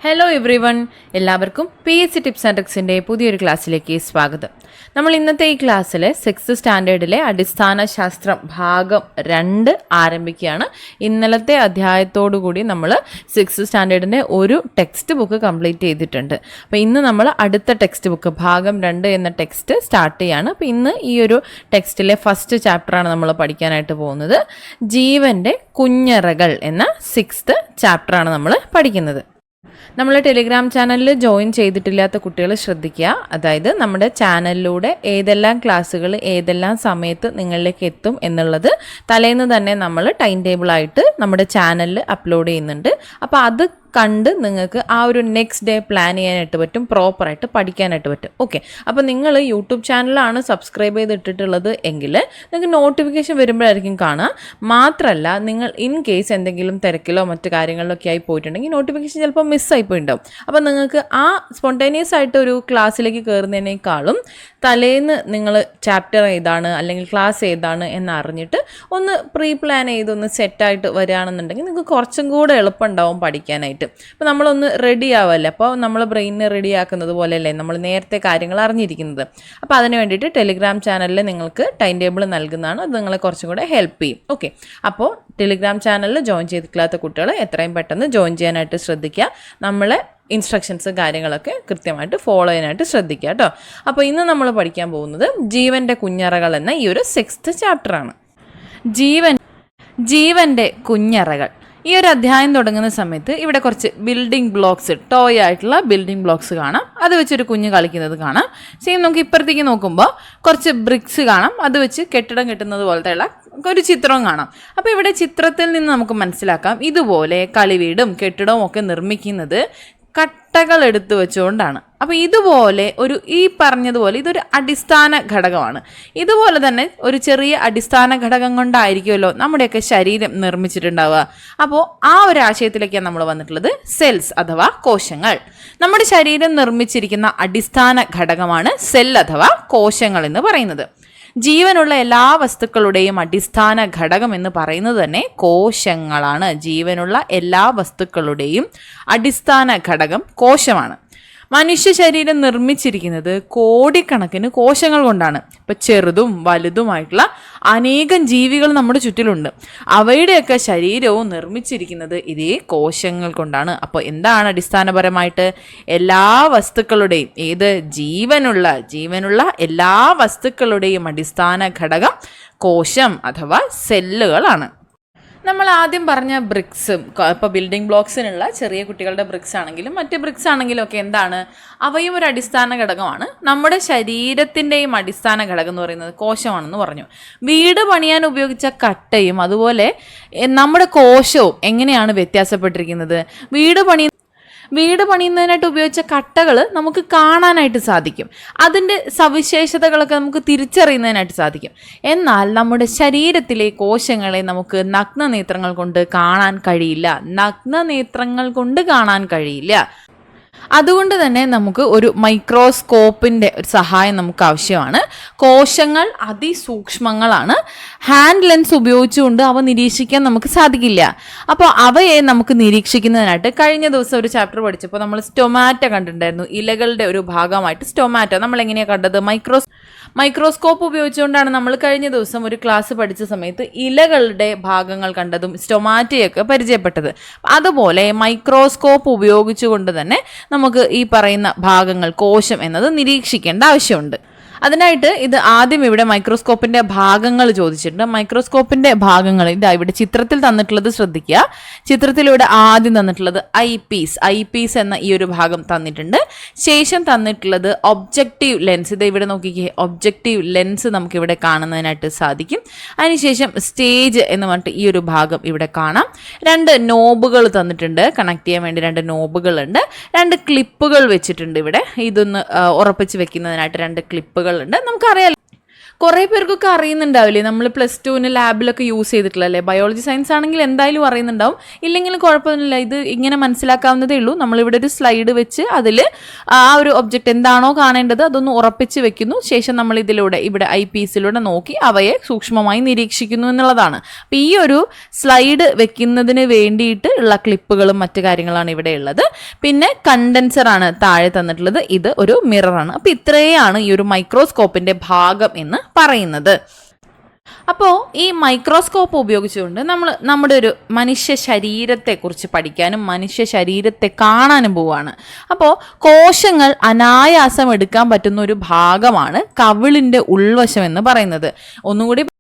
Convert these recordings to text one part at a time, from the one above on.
Hello every one, എല്ലാവർക്കും PSC tips and ട്രിക്സിൻ്റെ പുതിയൊരു ക്ലാസ്സിലേക്ക് സ്വാഗതം. നമ്മൾ ഇന്നത്തെ ഈ ക്ലാസ്സിൽ 6th സ്റ്റാൻഡേർഡിലെ അടിസ്ഥാന ശാസ്ത്രം ഭാഗം 2 ആരംഭിക്കുകയാണ്. ഇന്നലത്തെ അധ്യായത്തോടു കൂടി നമ്മൾ 6th സ്റ്റാൻഡേർഡിൻ്റെ ഒരു ടെക്സ്റ്റ് ബുക്ക് കംപ്ലീറ്റ് ചെയ്തിട്ടുണ്ട്. അപ്പോൾ ഇന്ന് നമ്മൾ അടുത്ത ടെക്സ്റ്റ് ബുക്ക് ഭാഗം 2 എന്ന ടെക്സ്റ്റ് സ്റ്റാർട്ട് ചെയ്യുകയാണ്. അപ്പോൾ ഇന്ന് ഈ ഒരു ടെക്സ്റ്റിലെ ഫസ്റ്റ് ചാപ്റ്ററാണ് നമ്മൾ പഠിക്കാനായിട്ട് പോകുന്നത്. ജീവൻ്റെ കുഞ്ഞറകൾ എന്ന 6th ചാപ്റ്ററാണ് നമ്മൾ പഠിക്കുന്നത്. നമ്മൾ ടെലിഗ്രാം ചാനലിൽ ജോയിൻ ചെയ്തിട്ടില്ലാത്ത കുട്ടികൾ ശ്രദ്ധിക്കുക. അതായത് നമ്മുടെ ചാനലിലൂടെ ഏതെല്ലാം ക്ലാസ്സുകൾ ഏതെല്ലാം സമയത്ത് നിങ്ങളിലേക്ക് എത്തും എന്നുള്ളത് തലേന്ന് തന്നെ നമ്മൾ ടൈം ടേബിളായിട്ട് നമ്മുടെ ചാനലിൽ അപ്ലോഡ് ചെയ്യുന്നുണ്ട്. അപ്പോൾ അത് കണ്ട് നിങ്ങൾക്ക് ആ ഒരു നെക്സ്റ്റ് ഡേ പ്ലാൻ ചെയ്യാനായിട്ട് പറ്റും, പ്രോപ്പറായിട്ട് പഠിക്കാനായിട്ട് പറ്റും. ഓക്കെ, അപ്പോൾ നിങ്ങൾ യൂട്യൂബ് ചാനലാണ് സബ്സ്ക്രൈബ് ചെയ്തിട്ടുള്ളത് എങ്കിൽ നിങ്ങൾക്ക് നോട്ടിഫിക്കേഷൻ വരുമ്പോഴായിരിക്കും കാണുക. മാത്രമല്ല, നിങ്ങൾ ഇൻ കേസ് എന്തെങ്കിലും തിരക്കിലോ മറ്റു കാര്യങ്ങളിലൊക്കെ ആയി പോയിട്ടുണ്ടെങ്കിൽ നോട്ടിഫിക്കേഷൻ ചിലപ്പോൾ മിസ്സായി പോയിട്ടുണ്ടാവും. അപ്പോൾ നിങ്ങൾക്ക് ആ സ്പോണ്ടേനിയസ് ആയിട്ട് ഒരു ക്ലാസ്സിലേക്ക് കയറുന്നതിനേക്കാളും തലേന്ന് നിങ്ങൾ ചാപ്റ്റർ ഏതാണ് അല്ലെങ്കിൽ ക്ലാസ് ഏതാണ് എന്നറിഞ്ഞിട്ട് ഒന്ന് പ്രീ പ്ലാൻ ചെയ്തൊന്ന് സെറ്റായിട്ട് വരികയാണെന്നുണ്ടെങ്കിൽ നിങ്ങൾക്ക് കുറച്ചും കൂടെ എളുപ്പമുണ്ടാവും പഠിക്കാനായിട്ട്. അപ്പോൾ നമ്മളൊന്ന് റെഡി ആവല്ലേ, അപ്പോൾ നമ്മൾ ബ്രെയിനിനെ റെഡി ആക്കുന്നത് പോലെയല്ലേ നമ്മൾ നേരത്തെ കാര്യങ്ങൾ അറിഞ്ഞിരിക്കുന്നത്. അപ്പോൾ അതിന് വേണ്ടിയിട്ട് ടെലിഗ്രാം ചാനലിൽ നിങ്ങൾക്ക് ടൈം ടേബിൾ നൽകുന്നതാണ്. അത് നിങ്ങളെ കുറച്ചും കൂടെ ഹെൽപ്പ് ചെയ്യും. ഓക്കെ, അപ്പോൾ ടെലിഗ്രാം ചാനലിൽ ജോയിൻ ചെയ്തിട്ടില്ലാത്ത കുട്ടികൾ എത്രയും പെട്ടെന്ന് ജോയിൻ ചെയ്യാനായിട്ട് ശ്രദ്ധിക്കുക. നമ്മളെ ഇൻസ്ട്രക്ഷൻസ് കാര്യങ്ങളൊക്കെ കൃത്യമായിട്ട് ഫോളോ ചെയ്യാനായിട്ട് ശ്രദ്ധിക്കുക കേട്ടോ. അപ്പോൾ ഇന്ന് നമ്മൾ പഠിക്കാൻ പോകുന്നത് ജീവൻ്റെ കുഞ്ഞറകൾ എന്ന ഈ ഒരു 6th ചാപ്റ്ററാണ്. ജീവൻ്റെ കുഞ്ഞറകൾ. ഈ ഒരു അധ്യായം തുടങ്ങുന്ന സമയത്ത് ഇവിടെ കുറച്ച് ബിൽഡിംഗ് ബ്ലോക്സ്, ടോയ് ആയിട്ടുള്ള ബിൽഡിംഗ് ബ്ലോക്സ് കാണാം. അത് വെച്ചൊരു കുഞ്ഞ് കളിക്കുന്നത് കാണാം. സെയിം നമുക്ക് ഇപ്പുറത്തേക്ക് നോക്കുമ്പോൾ കുറച്ച് ബ്രിക്സ് കാണാം. അത് വെച്ച് കെട്ടിടം കെട്ടുന്നത് പോലത്തെയുള്ള ഒരു ചിത്രവും കാണാം. അപ്പോൾ ഇവിടെ ചിത്രത്തിൽ നിന്ന് നമുക്ക് മനസ്സിലാക്കാം ഇതുപോലെ കളിവീടും കെട്ടിടവും ഒക്കെ നിർമ്മിക്കുന്നത് കട്ടകൾ എടുത്തു വെച്ചുകൊണ്ടാണ്. അപ്പോൾ ഇതുപോലെ ഈ പറഞ്ഞതുപോലെ ഇതൊരു അടിസ്ഥാന ഘടകമാണ്. ഇതുപോലെ തന്നെ ഒരു ചെറിയ അടിസ്ഥാന ഘടകം കൊണ്ടായിരിക്കുമല്ലോ നമ്മുടെയൊക്കെ ശരീരം നിർമ്മിച്ചിട്ടുണ്ടാവുക. അപ്പോൾ ആ ഒരു ആശയത്തിലേക്കാണ് നമ്മൾ വന്നിട്ടുള്ളത്. സെൽസ് അഥവാ കോശങ്ങൾ. നമ്മുടെ ശരീരം നിർമ്മിച്ചിരിക്കുന്ന അടിസ്ഥാന ഘടകമാണ് സെൽ അഥവാ കോശങ്ങൾ എന്ന് പറയുന്നത്. ജീവനുള്ള എല്ലാ വസ്തുക്കളുടെയും അടിസ്ഥാന ഘടകം എന്ന് പറയുന്നത് തന്നെ കോശങ്ങളാണ്. ജീവനുള്ള എല്ലാ വസ്തുക്കളുടെയും അടിസ്ഥാന ഘടകം കോശമാണ്. മനുഷ്യ ശരീരം നിർമ്മിച്ചിരിക്കുന്നത് കോടിക്കണക്കിന് കോശങ്ങൾ കൊണ്ടാണ്. ഇപ്പം ചെറുതും വലുതുമായിട്ടുള്ള അനേകം ജീവികൾ നമ്മുടെ ചുറ്റിലുണ്ട്. അവയുടെയൊക്കെ ശരീരവും നിർമ്മിച്ചിരിക്കുന്നത് ഇതേ കോശങ്ങൾ കൊണ്ടാണ്. അപ്പോൾ എന്താണ് അടിസ്ഥാനപരമായിട്ട് എല്ലാ വസ്തുക്കളുടെയും ജീവനുള്ള എല്ലാ വസ്തുക്കളുടെയും അടിസ്ഥാന ഘടകം കോശം അഥവാ സെല്ലുകളാണ്. നമ്മൾ ആദ്യം പറഞ്ഞ ബ്രിക്സും ഇപ്പോൾ ബിൽഡിംഗ് ബ്ലോക്സിനുള്ള ചെറിയ കുട്ടികളുടെ ബ്രിക്സ് ആണെങ്കിലും മറ്റ് ബ്രിക്സ് ആണെങ്കിലും ഒക്കെ എന്താണ്, അവയും ഒരു അടിസ്ഥാന ഘടകമാണ്. നമ്മുടെ ശരീരത്തിൻ്റെയും അടിസ്ഥാന ഘടകം എന്ന് പറയുന്നത് കോശമാണെന്ന് പറഞ്ഞു. വീട് പണിയാൻ ഉപയോഗിച്ച കട്ടയും അതുപോലെ നമ്മുടെ കോശവും എങ്ങനെയാണ് വ്യത്യാസപ്പെട്ടിരിക്കുന്നത്? വീട് പണിയുന്നതിനായിട്ട് ഉപയോഗിച്ച കട്ടകൾ നമുക്ക് കാണാനായിട്ട് സാധിക്കും. അതിൻ്റെ സവിശേഷതകളൊക്കെ നമുക്ക് തിരിച്ചറിയുന്നതിനായിട്ട് സാധിക്കും. എന്നാൽ നമ്മുടെ ശരീരത്തിലെ കോശങ്ങളെ നമുക്ക് നഗ്നനേത്രങ്ങൾ കൊണ്ട് കാണാൻ കഴിയില്ല. അതുകൊണ്ട് തന്നെ നമുക്ക് ഒരു മൈക്രോസ്കോപ്പിൻ്റെ ഒരു സഹായം നമുക്ക് ആവശ്യമാണ്. കോശങ്ങൾ അതിസൂക്ഷ്മങ്ങളാണ്. ഹാൻഡ് ലെൻസ് ഉപയോഗിച്ചുകൊണ്ട് അവ നിരീക്ഷിക്കാൻ നമുക്ക് സാധിക്കില്ല. അപ്പോൾ അവയെ നമുക്ക് നിരീക്ഷിക്കുന്നതിനായിട്ട് കഴിഞ്ഞ ദിവസം ഒരു ചാപ്റ്റർ പഠിച്ചപ്പോൾ നമ്മൾ സ്റ്റൊമാറ്റോ കണ്ടിട്ടുണ്ടായിരുന്നു. ഇലകളുടെ ഒരു ഭാഗമായിട്ട് സ്റ്റൊമാറ്റോ നമ്മൾ എങ്ങനെയാണ് കണ്ടത്? മൈക്രോസ്കോപ്പ് ഉപയോഗിച്ചുകൊണ്ടാണ് നമ്മൾ കഴിഞ്ഞ ദിവസം ഒരു ക്ലാസ് പഠിച്ച സമയത്ത് ഇലകളുടെ ഭാഗങ്ങൾ കണ്ടതും സ്റ്റൊമാറ്റയൊക്കെ പരിചയപ്പെട്ടത്. അതുപോലെ മൈക്രോസ്കോപ്പ് ഉപയോഗിച്ചുകൊണ്ട് തന്നെ നമുക്ക് ഈ പറയുന്ന ഭാഗങ്ങൾ കോശം എന്നത് നിരീക്ഷിക്കേണ്ട ആവശ്യമുണ്ട്. അതിനായിട്ട് ഇത് ആദ്യം ഇവിടെ മൈക്രോസ്കോപ്പിൻ്റെ ഭാഗങ്ങൾ ചോദിച്ചിട്ടുണ്ട്. മൈക്രോസ്കോപ്പിൻ്റെ ഭാഗങ്ങൾ ഇവിടെ ചിത്രത്തിൽ തന്നിട്ടുള്ളത് ശ്രദ്ധിക്കുക. ചിത്രത്തിലൂടെ ആദ്യം തന്നിട്ടുള്ളത് ഐ പീസ് എന്ന ഈ ഒരു ഭാഗം തന്നിട്ടുണ്ട്. ശേഷം തന്നിട്ടുള്ളത് ഒബ്ജക്റ്റീവ് ലെൻസ്. ഇത് ഇവിടെ നോക്കിക്കേ, ഒബ്ജക്റ്റീവ് ലെൻസ് നമുക്കിവിടെ കാണുന്നതിനായിട്ട് സാധിക്കും. അതിനുശേഷം സ്റ്റേജ് എന്ന് പറഞ്ഞിട്ട് ഈ ഒരു ഭാഗം ഇവിടെ കാണാം. 2 നോബുകൾ തന്നിട്ടുണ്ട്, കണക്ട് ചെയ്യാൻ വേണ്ടി 2 നോബുകളുണ്ട്. 2 ക്ലിപ്പുകൾ വെച്ചിട്ടുണ്ട് ഇവിടെ. ഇതൊന്ന് ഉറപ്പിച്ച് വെക്കുന്നതിനായിട്ട് 2 ക്ലിപ്പുകൾ ഉണ്ട്. നമുക്കറിയാം കുറേ പേർക്കൊക്കെ അറിയുന്നുണ്ടാവില്ലേ, നമ്മൾ പ്ലസ് ടുവിന് ലാബിലൊക്കെ യൂസ് ചെയ്തിട്ടുള്ളല്ലേ. ബയോളജി സയൻസ് ആണെങ്കിൽ എന്തായാലും അറിയുന്നുണ്ടാവും, ഇല്ലെങ്കിലും കുഴപ്പമൊന്നുമില്ല. ഇത് ഇങ്ങനെ മനസ്സിലാക്കാവുന്നതേ ഉള്ളൂ. നമ്മളിവിടെ ഒരു സ്ലൈഡ് വെച്ച് അതിൽ ആ ഒരു ഒബ്ജക്റ്റ് എന്താണോ കാണേണ്ടത് അതൊന്ന് ഉറപ്പിച്ച് വെക്കുന്നു. ശേഷം നമ്മൾ ഇതിലൂടെ ഇവിടെ ഐ പീസിലൂടെ നോക്കി അവയെ സൂക്ഷ്മമായി നിരീക്ഷിക്കുന്നു എന്നുള്ളതാണ്. അപ്പോൾ ഈ ഒരു സ്ലൈഡ് വെക്കുന്നതിന് വേണ്ടിയിട്ട് ഉള്ള ക്ലിപ്പുകളും മറ്റു കാര്യങ്ങളാണ് ഇവിടെ ഉള്ളത്. പിന്നെ കണ്ടൻസർ ആണ് താഴെ തന്നിട്ടുള്ളത്. ഇത് ഒരു മിററാണ്. അപ്പോൾ ഇത്രയാണ് ഈ ഒരു മൈക്രോസ്കോപ്പിന്റെ ഭാഗം എന്ന് പറയുന്നത്. അപ്പോൾ ഈ മൈക്രോസ്കോപ്പ് ഉപയോഗിച്ചുകൊണ്ട് നമ്മൾ നമ്മുടെ ഒരു മനുഷ്യ ശരീരത്തെക്കുറിച്ച് പഠിക്കാനും മനുഷ്യ ശരീരത്തെ കാണാനും പോവുകയാണ്. അപ്പോൾ കോശങ്ങൾ അനായാസം എടുക്കാൻ പറ്റുന്ന ഒരു ഭാഗമാണ് കവിളിൻ്റെ ഉൾവശം എന്ന് പറയുന്നത്. ഒന്നുകൂടി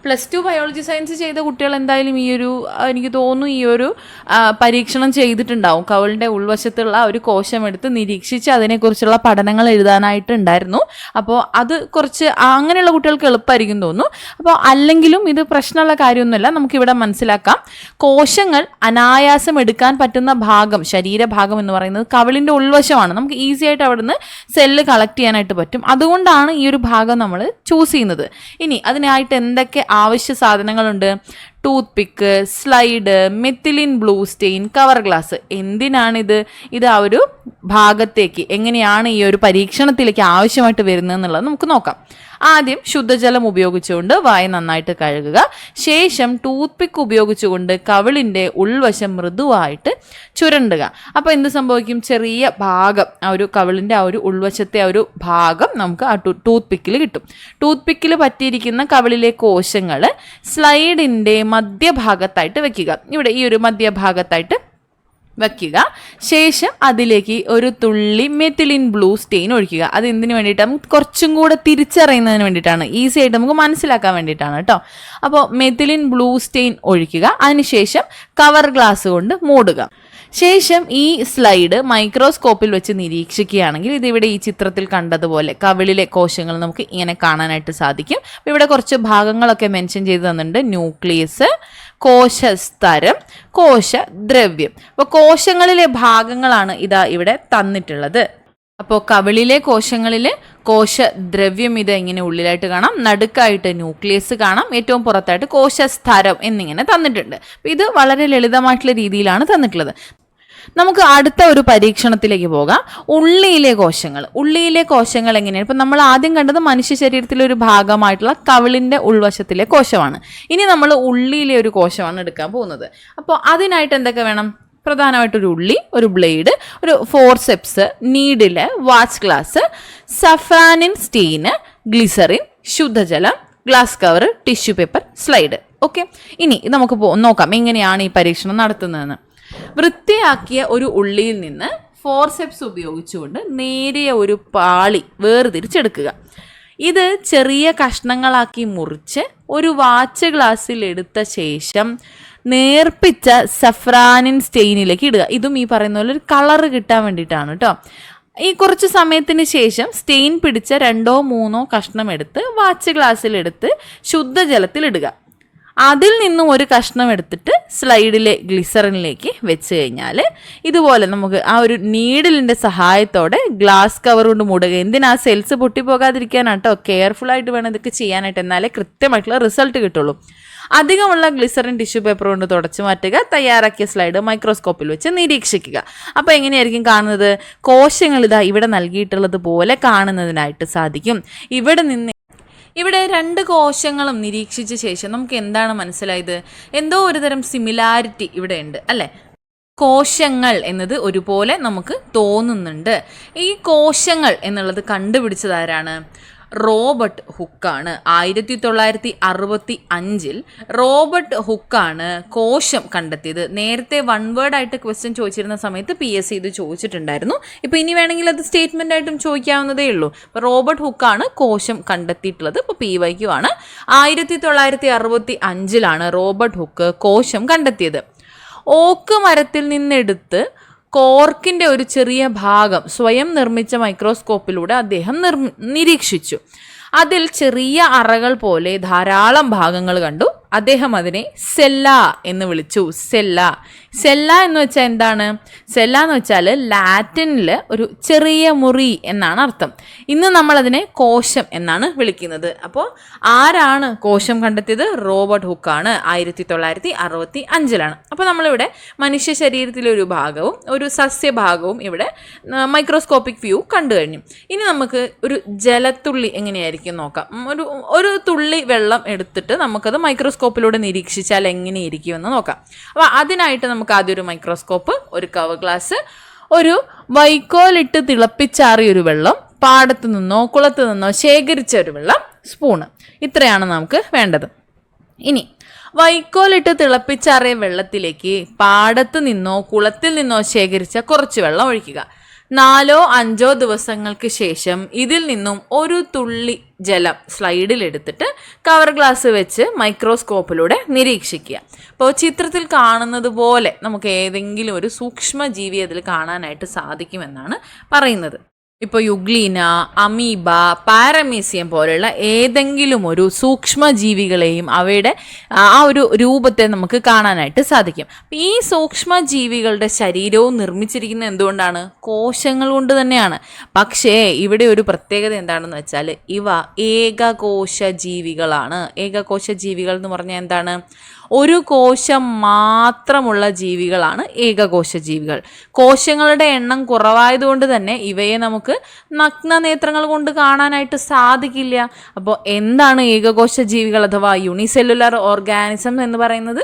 പ്ലസ് ടു ബയോളജി സയൻസ് ചെയ്ത കുട്ടികൾ എന്തായാലും ഈ ഒരു എനിക്ക് തോന്നുന്നു ഈ ഒരു പരീക്ഷണം ചെയ്തിട്ടുണ്ടാവും. കവിളിൻ്റെ ഉൾവശത്തുള്ള ഒരു കോശം എടുത്ത് നിരീക്ഷിച്ച് അതിനെക്കുറിച്ചുള്ള പഠനങ്ങൾ എഴുതാനായിട്ടുണ്ടായിരുന്നു. അപ്പോൾ അത് കുറച്ച് അങ്ങനെയുള്ള കുട്ടികൾക്ക് എളുപ്പമായിരിക്കും തോന്നുന്നു. അപ്പോൾ അല്ലെങ്കിലും ഇത് പ്രശ്നമുള്ള കാര്യമൊന്നുമല്ല. നമുക്കിവിടെ മനസ്സിലാക്കാം, കോശങ്ങൾ അനായാസം എടുക്കാൻ പറ്റുന്ന ഭാഗം, ശരീരഭാഗം എന്ന് പറയുന്നത് കവിളിൻ്റെ ഉൾവശമാണ്. നമുക്ക് ഈസി ആയിട്ട് അവിടുന്ന് സെല്ല് കളക്ട് ചെയ്യാനായിട്ട് പറ്റും. അതുകൊണ്ടാണ് ഈ ഒരു ഭാഗം നമ്മൾ ചൂസ് ചെയ്യുന്നത്. ഇനി അതിനായിട്ട് എന്തൊക്കെ ആവശ്യ സാധനങ്ങളുണ്ട്? Toothpick, slide, methylene blue stain, cover glass. എന്തിനാണിത്? ഇത് ആ ഒരു ഭാഗത്തേക്ക് എങ്ങനെയാണ് ഈ ഒരു പരീക്ഷണത്തിലേക്ക് ആവശ്യമായിട്ട് വരുന്നത് എന്നുള്ളത് നമുക്ക് നോക്കാം. ആദ്യം ശുദ്ധജലം ഉപയോഗിച്ചുകൊണ്ട് വായ നന്നായിട്ട് കഴുകുക. ശേഷം ടൂത്ത് പിക്ക് ഉപയോഗിച്ചുകൊണ്ട് കവിളിൻ്റെ ഉൾവശം മൃദുവായിട്ട് ചുരണ്ടുക. അപ്പോൾ എന്ത് സംഭവിക്കും? ചെറിയ ഭാഗം, ആ ഒരു കവിളിൻ്റെ ആ ഒരു ഉൾവശത്തെ ആ ഒരു ഭാഗം നമുക്ക് ആ ടൂത്ത് പിക്കിൽ കിട്ടും. ടൂത്ത് പിക്കിൽ പറ്റിയിരിക്കുന്ന കവിളിലെ കോശങ്ങൾ സ്ലൈഡിൻ്റെ മധ്യഭാഗത്തായിട്ട് വെക്കുക. ഇവിടെ ഈ ഒരു മധ്യഭാഗത്തായിട്ട് വയ്ക്കുക. ശേഷം അതിലേക്ക് ഒരു തുള്ളി മെത്തിലിൻ ബ്ലൂ സ്റ്റെയിൻ ഒഴിക്കുക. അത് എന്തിനു വേണ്ടിയിട്ടാണ്? നമുക്ക് കുറച്ചും കൂടെ തിരിച്ചറിയുന്നതിന് വേണ്ടിയിട്ടാണ്, ഈസി ആയിട്ട് നമുക്ക് മനസ്സിലാക്കാൻ വേണ്ടിയിട്ടാണ് കേട്ടോ. അപ്പോൾ മെത്തിലിൻ ബ്ലൂ സ്റ്റെയിൻ ഒഴിക്കുക. അതിനുശേഷം കവർ ഗ്ലാസ് കൊണ്ട് മൂടുക. ശേഷം ഈ സ്ലൈഡ് മൈക്രോസ്കോപ്പിൽ വെച്ച് നിരീക്ഷിക്കുകയാണെങ്കിൽ ഇതിവിടെ ഈ ചിത്രത്തിൽ കണ്ടതുപോലെ കവിളിലെ കോശങ്ങൾ നമുക്ക് ഇങ്ങനെ കാണാനായിട്ട് സാധിക്കും. ഇവിടെ കുറച്ച് ഭാഗങ്ങളൊക്കെ മെൻഷൻ ചെയ്ത് തന്നിട്ടുണ്ട്. ന്യൂക്ലിയസ്, കോശസ്തരം, കോശദ്രവ്യം. അപ്പോൾ കോശങ്ങളിലെ ഭാഗങ്ങളാണ് ഇതാ ഇവിടെ തന്നിട്ടുള്ളത്. അപ്പോൾ കവിളിലെ കോശങ്ങളിൽ കോശദ്രവ്യം ഇത് ഇങ്ങനെ ഉള്ളിലായിട്ട് കാണാം, നടുക്കായിട്ട് ന്യൂക്ലിയസ് കാണാം, ഏറ്റവും പുറത്തായിട്ട് കോശസ്തരം എന്നിങ്ങനെ തന്നിട്ടുണ്ട്. ഇത് വളരെ ലളിതമായിട്ടുള്ള രീതിയിലാണ് തന്നിട്ടുള്ളത്. നമുക്ക് അടുത്ത ഒരു പരീക്ഷണത്തിലേക്ക് പോകാം. ഉള്ളിയിലെ കോശങ്ങൾ എങ്ങനെയാണ്? ഇപ്പം നമ്മൾ ആദ്യം കണ്ടത് മനുഷ്യ ശരീരത്തിലെ ഒരു ഭാഗമായിട്ടുള്ള കവിളിൻ്റെ ഉൾവശത്തിലെ കോശമാണ്. ഇനി നമ്മൾ ഉള്ളിയിലെ ഒരു കോശമാണ് എടുക്കാൻ പോകുന്നത്. അപ്പോൾ അതിനായിട്ട് എന്തൊക്കെ വേണം? പ്രധാനമായിട്ടൊരു ഉള്ളി, ഒരു ബ്ലേഡ്, ഒരു forceps, needle, watch glass, safranin stain, glycerine, ശുദ്ധജലം, glass cover, tissue paper, slide. Okay, ഇനി നമുക്ക് നോക്കാം എങ്ങനെയാണ് ഈ പരീക്ഷണം നടത്തുന്നതെന്ന്. വൃത്തിയാക്കിയ ഒരു ഉള്ളിയിൽ നിന്ന് ഫോർസെപ്സ് ഉപയോഗിച്ചുകൊണ്ട് നേരിയ ഒരു പാളി വേർതിരിച്ചെടുക്കുക. ഇത് ചെറിയ കഷ്ണങ്ങളാക്കി മുറിച്ച് ഒരു വാച്ച് ഗ്ലാസ്സിൽ എടുത്ത ശേഷം നേർപ്പിച്ച സഫ്രാനിൻ സ്റ്റെയിനിലേക്ക് ഇടുക. ഇതും ഈ പറയുന്ന പോലെ ഒരു കളറ് കിട്ടാൻ വേണ്ടിയിട്ടാണ് കേട്ടോ. ഈ കുറച്ച് സമയത്തിന് ശേഷം സ്റ്റെയിൻ പിടിച്ച 2-3 കഷ്ണം എടുത്ത് വാച്ച് ഗ്ലാസ്സിലെടുത്ത് ശുദ്ധജലത്തിൽ ഇടുക. അതിൽ നിന്നും ഒരു കഷ്ണം എടുത്തിട്ട് സ്ലൈഡിലെ ഗ്ലിസറിനിലേക്ക് വെച്ച് കഴിഞ്ഞാൽ ഇതുപോലെ നമുക്ക് ആ ഒരു നീഡിലിൻ്റെ സഹായത്തോടെ ഗ്ലാസ് കവർ കൊണ്ട് മൂടുക. എന്തിനാ? സെൽസ് പൊട്ടിപ്പോകാതിരിക്കാനാണ് കേട്ടോ. കെയർഫുള്ളായിട്ട് വേണം ഇതൊക്കെ ചെയ്യാനായിട്ട്, എന്നാലേ കൃത്യമായിട്ടുള്ള റിസൾട്ട് കിട്ടുള്ളൂ. അധികമുള്ള ഗ്ലിസറിൻ ടിഷ്യൂ പേപ്പർ കൊണ്ട് തുടച്ചു മാറ്റുക. തയ്യാറാക്കിയ സ്ലൈഡ് മൈക്രോസ്കോപ്പിൽ വെച്ച് നിരീക്ഷിക്കുക. അപ്പോൾ എങ്ങനെയായിരിക്കും കാണുന്നത്? കോശങ്ങൾ ഇതാ ഇവിടെ നൽകിയിട്ടുള്ളത് പോലെ കാണുന്നതിനായിട്ട് സാധിക്കും. ഇവിടെ 2 കോശങ്ങളും നിരീക്ഷിച്ച ശേഷം നമുക്ക് എന്താണ് മനസ്സിലായത്? എന്തോ ഒരു തരം സിമിലാരിറ്റി ഇവിടെ ഉണ്ട് അല്ലേ? കോശങ്ങൾ എന്നത് ഒരുപോലെ നമുക്ക് തോന്നുന്നുണ്ട്. ഈ കോശങ്ങൾ എന്നുള്ളത് കണ്ടുപിടിച്ചത് ആരാണ്? റോബർട്ട് ഹുക്കാണ്. 1965 റോബർട്ട് ഹുക്കാണ് കോശം കണ്ടെത്തിയത്. നേരത്തെ 1 വേർഡ് ആയിട്ട് ക്വസ്റ്റ്യൻ ചോദിച്ചിരുന്ന സമയത്ത് PSC ഇത് ചോദിച്ചിട്ടുണ്ടായിരുന്നു. ഇപ്പോൾ ഇനി വേണമെങ്കിൽ അത് സ്റ്റേറ്റ്മെൻ്റ് ആയിട്ടും ചോദിക്കാവുന്നതേ ഉള്ളൂ. അപ്പോൾ റോബർട്ട് ഹുക്കാണ് കോശം കണ്ടെത്തിയിട്ടുള്ളത്. ഇപ്പോൾ PYQ ആണ്. 1965 റോബർട്ട് ഹുക്ക് കോശം കണ്ടെത്തിയത്. ഓക്ക് മരത്തിൽ നിന്നെടുത്ത് കോർക്കിൻ്റെ ഒരു ചെറിയ ഭാഗം സ്വയം നിർമ്മിച്ച മൈക്രോസ്കോപ്പിലൂടെ അദ്ദേഹം നിരീക്ഷിച്ചു. അതിൽ ചെറിയ അറകൾ പോലെ ധാരാളം ഭാഗങ്ങൾ കണ്ടു. അദ്ദേഹം അതിനെ സെല്ല എന്ന് വിളിച്ചു. സെല്ല എന്ന് വെച്ചാൽ എന്താണ്? സെല്ല എന്ന് വെച്ചാൽ ലാറ്റിനിൽ ഒരു ചെറിയ മുറി എന്നാണ് അർത്ഥം. ഇന്ന് നമ്മളതിനെ കോശം എന്നാണ് വിളിക്കുന്നത്. അപ്പോൾ ആരാണ് കോശം കണ്ടെത്തിയത്? റോബർട്ട് ഹുക്കാണ്. 1965 അപ്പോൾ നമ്മളിവിടെ മനുഷ്യ ശരീരത്തിലെ ഒരു ഭാഗവും ഒരു സസ്യഭാഗവും ഇവിടെ മൈക്രോസ്കോപ്പിക് വ്യൂ കണ്ടു കഴിഞ്ഞു. ഇനി നമുക്ക് ഒരു ജലത്തുള്ളി എങ്ങനെയായിരിക്കും നോക്കാം. ഒരു തുള്ളി വെള്ളം എടുത്തിട്ട് നമുക്കത് മൈക്രോസ്കോപ്പിലൂടെ നിരീക്ഷിച്ചാൽ എങ്ങനെയിരിക്കുമെന്ന് നോക്കാം. അപ്പോൾ അതിനായിട്ട് നമുക്ക് ആദ്യം ഒരു മൈക്രോസ്കോപ്പ്, ഒരു കവർ ഗ്ലാസ്, ഒരു വൈക്കോലിട്ട് തിളപ്പിച്ചാറിയൊരു വെള്ളം, പാടത്തു നിന്നോ കുളത്തു നിന്നോ ശേഖരിച്ച ഒരു വെള്ളം, സ്പൂണ്, ഇത്രയാണ് നമുക്ക് വേണ്ടത്. ഇനി വൈക്കോലിട്ട് തിളപ്പിച്ചാറിയ വെള്ളത്തിലേക്ക് പാടത്ത് നിന്നോ കുളത്തിൽ നിന്നോ ശേഖരിച്ച കുറച്ച് വെള്ളം ഒഴിക്കുക. 4-5 ദിവസങ്ങൾക്ക് ശേഷം ഇതിൽ നിന്നും ഒരു തുള്ളി ജലം സ്ലൈഡിൽ എടുത്തിട്ട് കവർ ഗ്ലാസ് വെച്ച് മൈക്രോസ്കോപ്പിലൂടെ നിരീക്ഷിക്കുക. അപ്പോൾ ചിത്രത്തിൽ കാണുന്നത് പോലെ നമുക്ക് ഏതെങ്കിലും ഒരു സൂക്ഷ്മജീവി അതിൽ കാണാനായിട്ട് സാധിക്കുമെന്നാണ് പറയുന്നത്. ഇപ്പോൾ യുഗ്ലീന, അമീബ, പാരമീസിയം പോലുള്ള ഏതെങ്കിലും ഒരു സൂക്ഷ്മജീവികളെയും അവയുടെ ആ ഒരു രൂപത്തെ നമുക്ക് കാണാനായിട്ട് സാധിക്കും. ഈ സൂക്ഷ്മജീവികളുടെ ശരീരവും നിർമ്മിച്ചിരിക്കുന്നത് എന്തുകൊണ്ടാണ്? കോശങ്ങൾ കൊണ്ട് തന്നെയാണ്. പക്ഷേ ഇവിടെ ഒരു പ്രത്യേകത എന്താണെന്ന് വെച്ചാൽ ഇവ ഏകകോശ ജീവികളാണ്. ഏകകോശ ജീവികൾ എന്ന് പറഞ്ഞാൽ എന്താണ്? ഒരു കോശം മാത്രമുള്ള ജീവികളാണ് ഏകകോശ ജീവികൾ. കോശങ്ങളുടെ എണ്ണം കുറവായതുകൊണ്ട് തന്നെ ഇവയെ നമുക്ക് നഗ്നനേത്രങ്ങൾ കൊണ്ട് കാണാനായിട്ട് സാധിക്കില്ല. അപ്പോൾ എന്താണ് ഏകകോശ ജീവികൾ അഥവാ യൂണിസെല്ലുലാർ ഓർഗാനിസം എന്ന് പറയുന്നത്?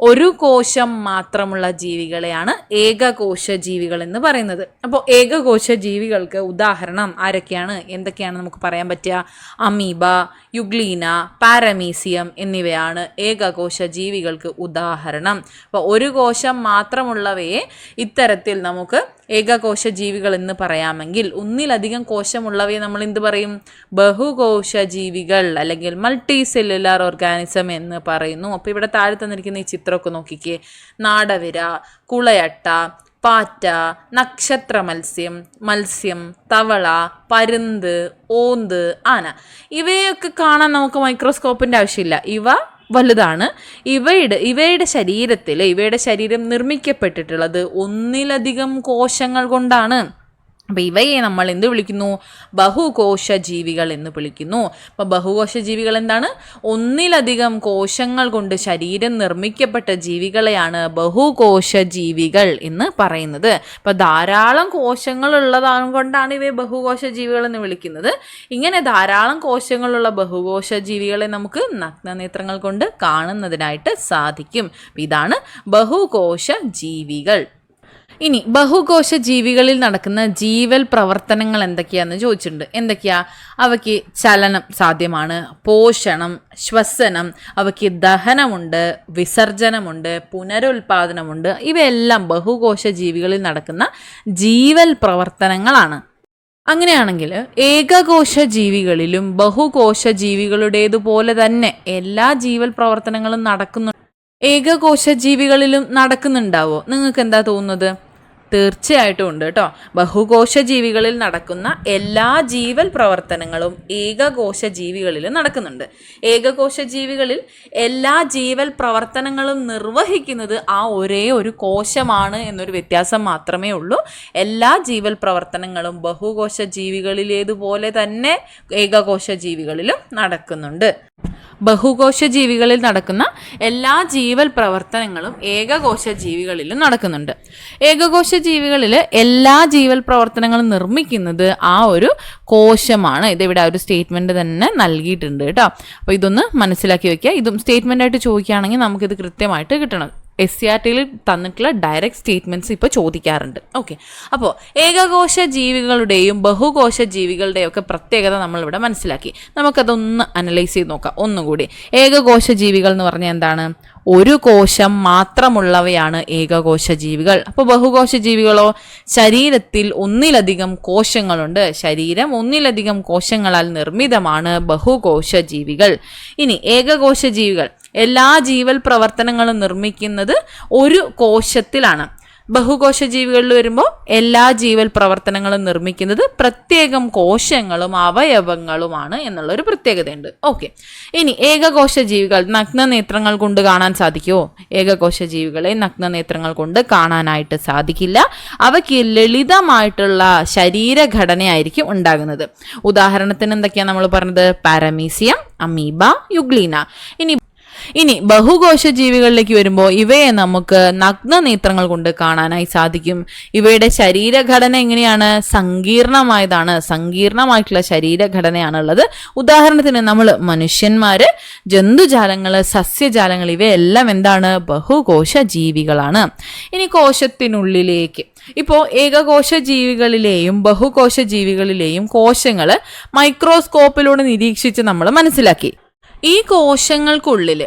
ഒരു കോശം മാത്രമുള്ള ജീവികളെയാണ് ഏകകോശ ജീവികൾ എന്ന് പറയുന്നത്. അപ്പോൾ ഏകകോശ ജീവികൾക്ക് ഉദാഹരണം ആരൊക്കെയാണ്, എന്തൊക്കെയാണ് നമുക്ക് പറയാൻ പറ്റുക? അമീബ, യുഗ്ലീന, പാരമീസിയം എന്നിവയാണ് ഏകകോശ ജീവികൾക്ക് ഉദാഹരണം. അപ്പോൾ ഒരു കോശം മാത്രമുള്ളവയെ ഇത്തരത്തിൽ നമുക്ക് ഏകകോശ ജീവികൾ എന്ന് പറയാമെങ്കിൽ ഒന്നിലധികം കോശമുള്ളവയെ നമ്മൾ എന്ത് പറയും? ബഹുകോശ ജീവികൾ അല്ലെങ്കിൽ മൾട്ടി സെല്ലുലാർ ഓർഗാനിസം എന്ന് പറയുന്നു. അപ്പോൾ ഇവിടെ താഴെ തന്നിരിക്കുന്ന ഈ ചിത്രമൊക്കെ നോക്കിക്കേ. നാടവിര, കുളയട്ട, പാറ്റ, നക്ഷത്ര മത്സ്യം, തവള, പരുന്ത്, ഓന്ത്, ആന, ഇവയൊക്കെ കാണാൻ നമുക്ക് മൈക്രോസ്കോപ്പിൻ്റെ ആവശ്യമില്ല. ഇവ വലുതാണ്. ഇവയുടെ ശരീരം നിർമ്മിക്കപ്പെട്ടിട്ടുള്ളത് ഒന്നിലധികം കോശങ്ങൾ കൊണ്ടാണ്. അപ്പോൾ ഇവയെ നമ്മൾ എന്ത് വിളിക്കുന്നു? ബഹുകോശ ജീവികൾ എന്ന് വിളിക്കുന്നു. അപ്പോൾ ബഹുകോശ ജീവികൾ എന്താണ്? ഒന്നിലധികം കോശങ്ങൾ കൊണ്ട് ശരീരം നിർമ്മിക്കപ്പെട്ട ജീവികളെയാണ് ബഹുകോശ ജീവികൾ എന്ന് പറയുന്നത്. അപ്പോൾ ധാരാളം കോശങ്ങൾ ഉള്ളതാണ് കൊണ്ടാണ് ഇവയെ ബഹുകോശ ജീവികൾ എന്ന് വിളിക്കുന്നത്. ഇങ്ങനെ ധാരാളം കോശങ്ങളുള്ള ബഹുകോശ ജീവികളെ നമുക്ക് നഗ്നനേത്രങ്ങൾ കൊണ്ട് കാണുന്നതിനായിട്ട് സാധിക്കും. ഇതാണ് ബഹുകോശ ജീവികൾ. ഇനി ബഹുകോശ ജീവികളിൽ നടക്കുന്ന ജീവൽ പ്രവർത്തനങ്ങൾ എന്തൊക്കെയാണെന്ന് ചോദിച്ചിട്ടുണ്ട്. എന്തൊക്കെയാ? അവയ്ക്ക് ചലനം സാധ്യമാണ്, പോഷണം, ശ്വസനം, അവയ്ക്ക് ദഹനമുണ്ട്, വിസർജനമുണ്ട്, പുനരുൽപാദനമുണ്ട്. ഇവയെല്ലാം ബഹുകോശ ജീവികളിൽ നടക്കുന്ന ജീവൽ പ്രവർത്തനങ്ങളാണ്. അങ്ങനെയാണെങ്കിൽ ഏകകോശ ജീവികളിലും ബഹുകോശ ജീവികളുടേതുപോലെ തന്നെ എല്ലാ ജീവൽ പ്രവർത്തനങ്ങളും ഏകകോശ ജീവികളിലും നടക്കുന്നുണ്ടാവോ? നിങ്ങൾക്ക് എന്താ തോന്നുന്നത്? തീർച്ചയായിട്ടും ഉണ്ട് കേട്ടോ. ബഹുകോശ ജീവികളിൽ നടക്കുന്ന എല്ലാ ജീവൽ പ്രവർത്തനങ്ങളും ഏകകോശ ജീവികളിൽ നടക്കുന്നുണ്ട്. ഏകകോശ ജീവികളിൽ എല്ലാ ജീവൽ പ്രവർത്തനങ്ങളും നിർവഹിക്കുന്നത് ആ ഒരേ ഒരു കോശമാണ് എന്നൊരു വ്യത്യാസം മാത്രമേ ഉള്ളൂ. എല്ലാ ജീവൽ പ്രവർത്തനങ്ങളും ബഹുകോശ ജീവികളിലേതുപോലെ തന്നെ ഏകകോശ ജീവികളിലും നടക്കുന്നുണ്ട്. ബഹുകോശ ജീവികളിൽ നടക്കുന്ന എല്ലാ ജീവൽ പ്രവർത്തനങ്ങളും ഏകകോശ ജീവികളിലും നടക്കുന്നുണ്ട്. ഏകകോശ ജീവികളിൽ എല്ലാ ജീവൽ പ്രവർത്തനങ്ങളും നിർമ്മിക്കുന്നത് ആ ഒരു കോശമാണ്. ഇതിവിടെ ഒരു സ്റ്റേറ്റ്മെന്റ് തന്നെ നൽകിയിട്ടുണ്ട് കേട്ടോ. അപ്പോൾ ഇതൊന്ന് മനസ്സിലാക്കി വെക്കുക. ഇതും സ്റ്റേറ്റ്മെന്റ് ആയിട്ട് ചോദിക്കുകയാണെങ്കിൽ നമുക്കിത് കൃത്യമായിട്ട് കിട്ടണം. SCRTയിൽ തന്നിട്ടുള്ള ഡയറക്റ്റ് സ്റ്റേറ്റ്മെൻറ്റ്സ് ഇപ്പോൾ ചോദിക്കാറുണ്ട്. ഓക്കെ, അപ്പോൾ ഏകകോശ ജീവികളുടെയും ബഹുകോശ ജീവികളുടെയും ഒക്കെ പ്രത്യേകത നമ്മളിവിടെ മനസ്സിലാക്കി. നമുക്കതൊന്ന് അനലൈസ് ചെയ്ത് നോക്കാം ഒന്നുകൂടി. ഏകകോശ ജീവികൾ എന്ന് പറഞ്ഞാൽ എന്താണ്? ഒരു കോശം മാത്രമുള്ളവയാണ് ഏകകോശ ജീവികൾ. അപ്പോൾ ബഹുകോശ ജീവികളോ? ശരീരത്തിൽ ഒന്നിലധികം കോശങ്ങളുണ്ട്. ശരീരം ഒന്നിലധികം കോശങ്ങളാൽ നിർമ്മിതമാണ് ബഹുകോശ ജീവികൾ. ഇനി ഏകകോശ ജീവികൾ എല്ലാ ജീവൽ പ്രവർത്തനങ്ങളും നിർമ്മിക്കുന്നത് ഒരു കോശത്തിലാണ്. ബഹുകോശ ജീവികളിൽ വരുമ്പോൾ എല്ലാ ജീവൽ പ്രവർത്തനങ്ങളും നിർമ്മിക്കുന്നത് പ്രത്യേകം കോശങ്ങളും അവയവങ്ങളുമാണ് എന്നുള്ളൊരു പ്രത്യേകതയുണ്ട്. ഓക്കെ, ഇനി ഏകകോശ ജീവികൾ നഗ്നനേത്രങ്ങൾ കൊണ്ട് കാണാൻ സാധിക്കുമോ? ഏകകോശ ജീവികളെ നഗ്നനേത്രങ്ങൾ കൊണ്ട് കാണാനായിട്ട് സാധിക്കില്ല. അവയ്ക്ക് ലളിതമായിട്ടുള്ള ശരീരഘടനയായിരിക്കും ഉണ്ടാകുന്നത്. ഉദാഹരണത്തിന് എന്തൊക്കെയാണ് നമ്മൾ പറഞ്ഞത്? Paramecium, amoeba, euglena. ഇനി ബഹുകോശ ജീവികളിലേക്ക് വരുമ്പോൾ ഇവയെ നമുക്ക് നഗ്നനേത്രങ്ങൾ കൊണ്ട് കാണാനായി സാധിക്കും. ഇവയുടെ ശരീരഘടന എങ്ങനെയാണ്? സങ്കീർണമായിട്ടുള്ള ശരീരഘടനയാണുള്ളത്. ഉദാഹരണത്തിന് നമ്മൾ മനുഷ്യന്മാര്, ജന്തുജാലങ്ങള്, സസ്യജാലങ്ങൾ ഇവയെല്ലാം എന്താണ്? ബഹുകോശ ജീവികളാണ്. ഇനി കോശത്തിനുള്ളിലേക്ക്, ഇപ്പോൾ ഏകകോശ ജീവികളിലെയും ബഹുകോശ ജീവികളിലെയും കോശങ്ങള് മൈക്രോസ്കോപ്പിലൂടെ നിരീക്ഷിച്ച് നമ്മൾ മനസ്സിലാക്കി. ഈ കോശങ്ങൾക്കുള്ളിൽ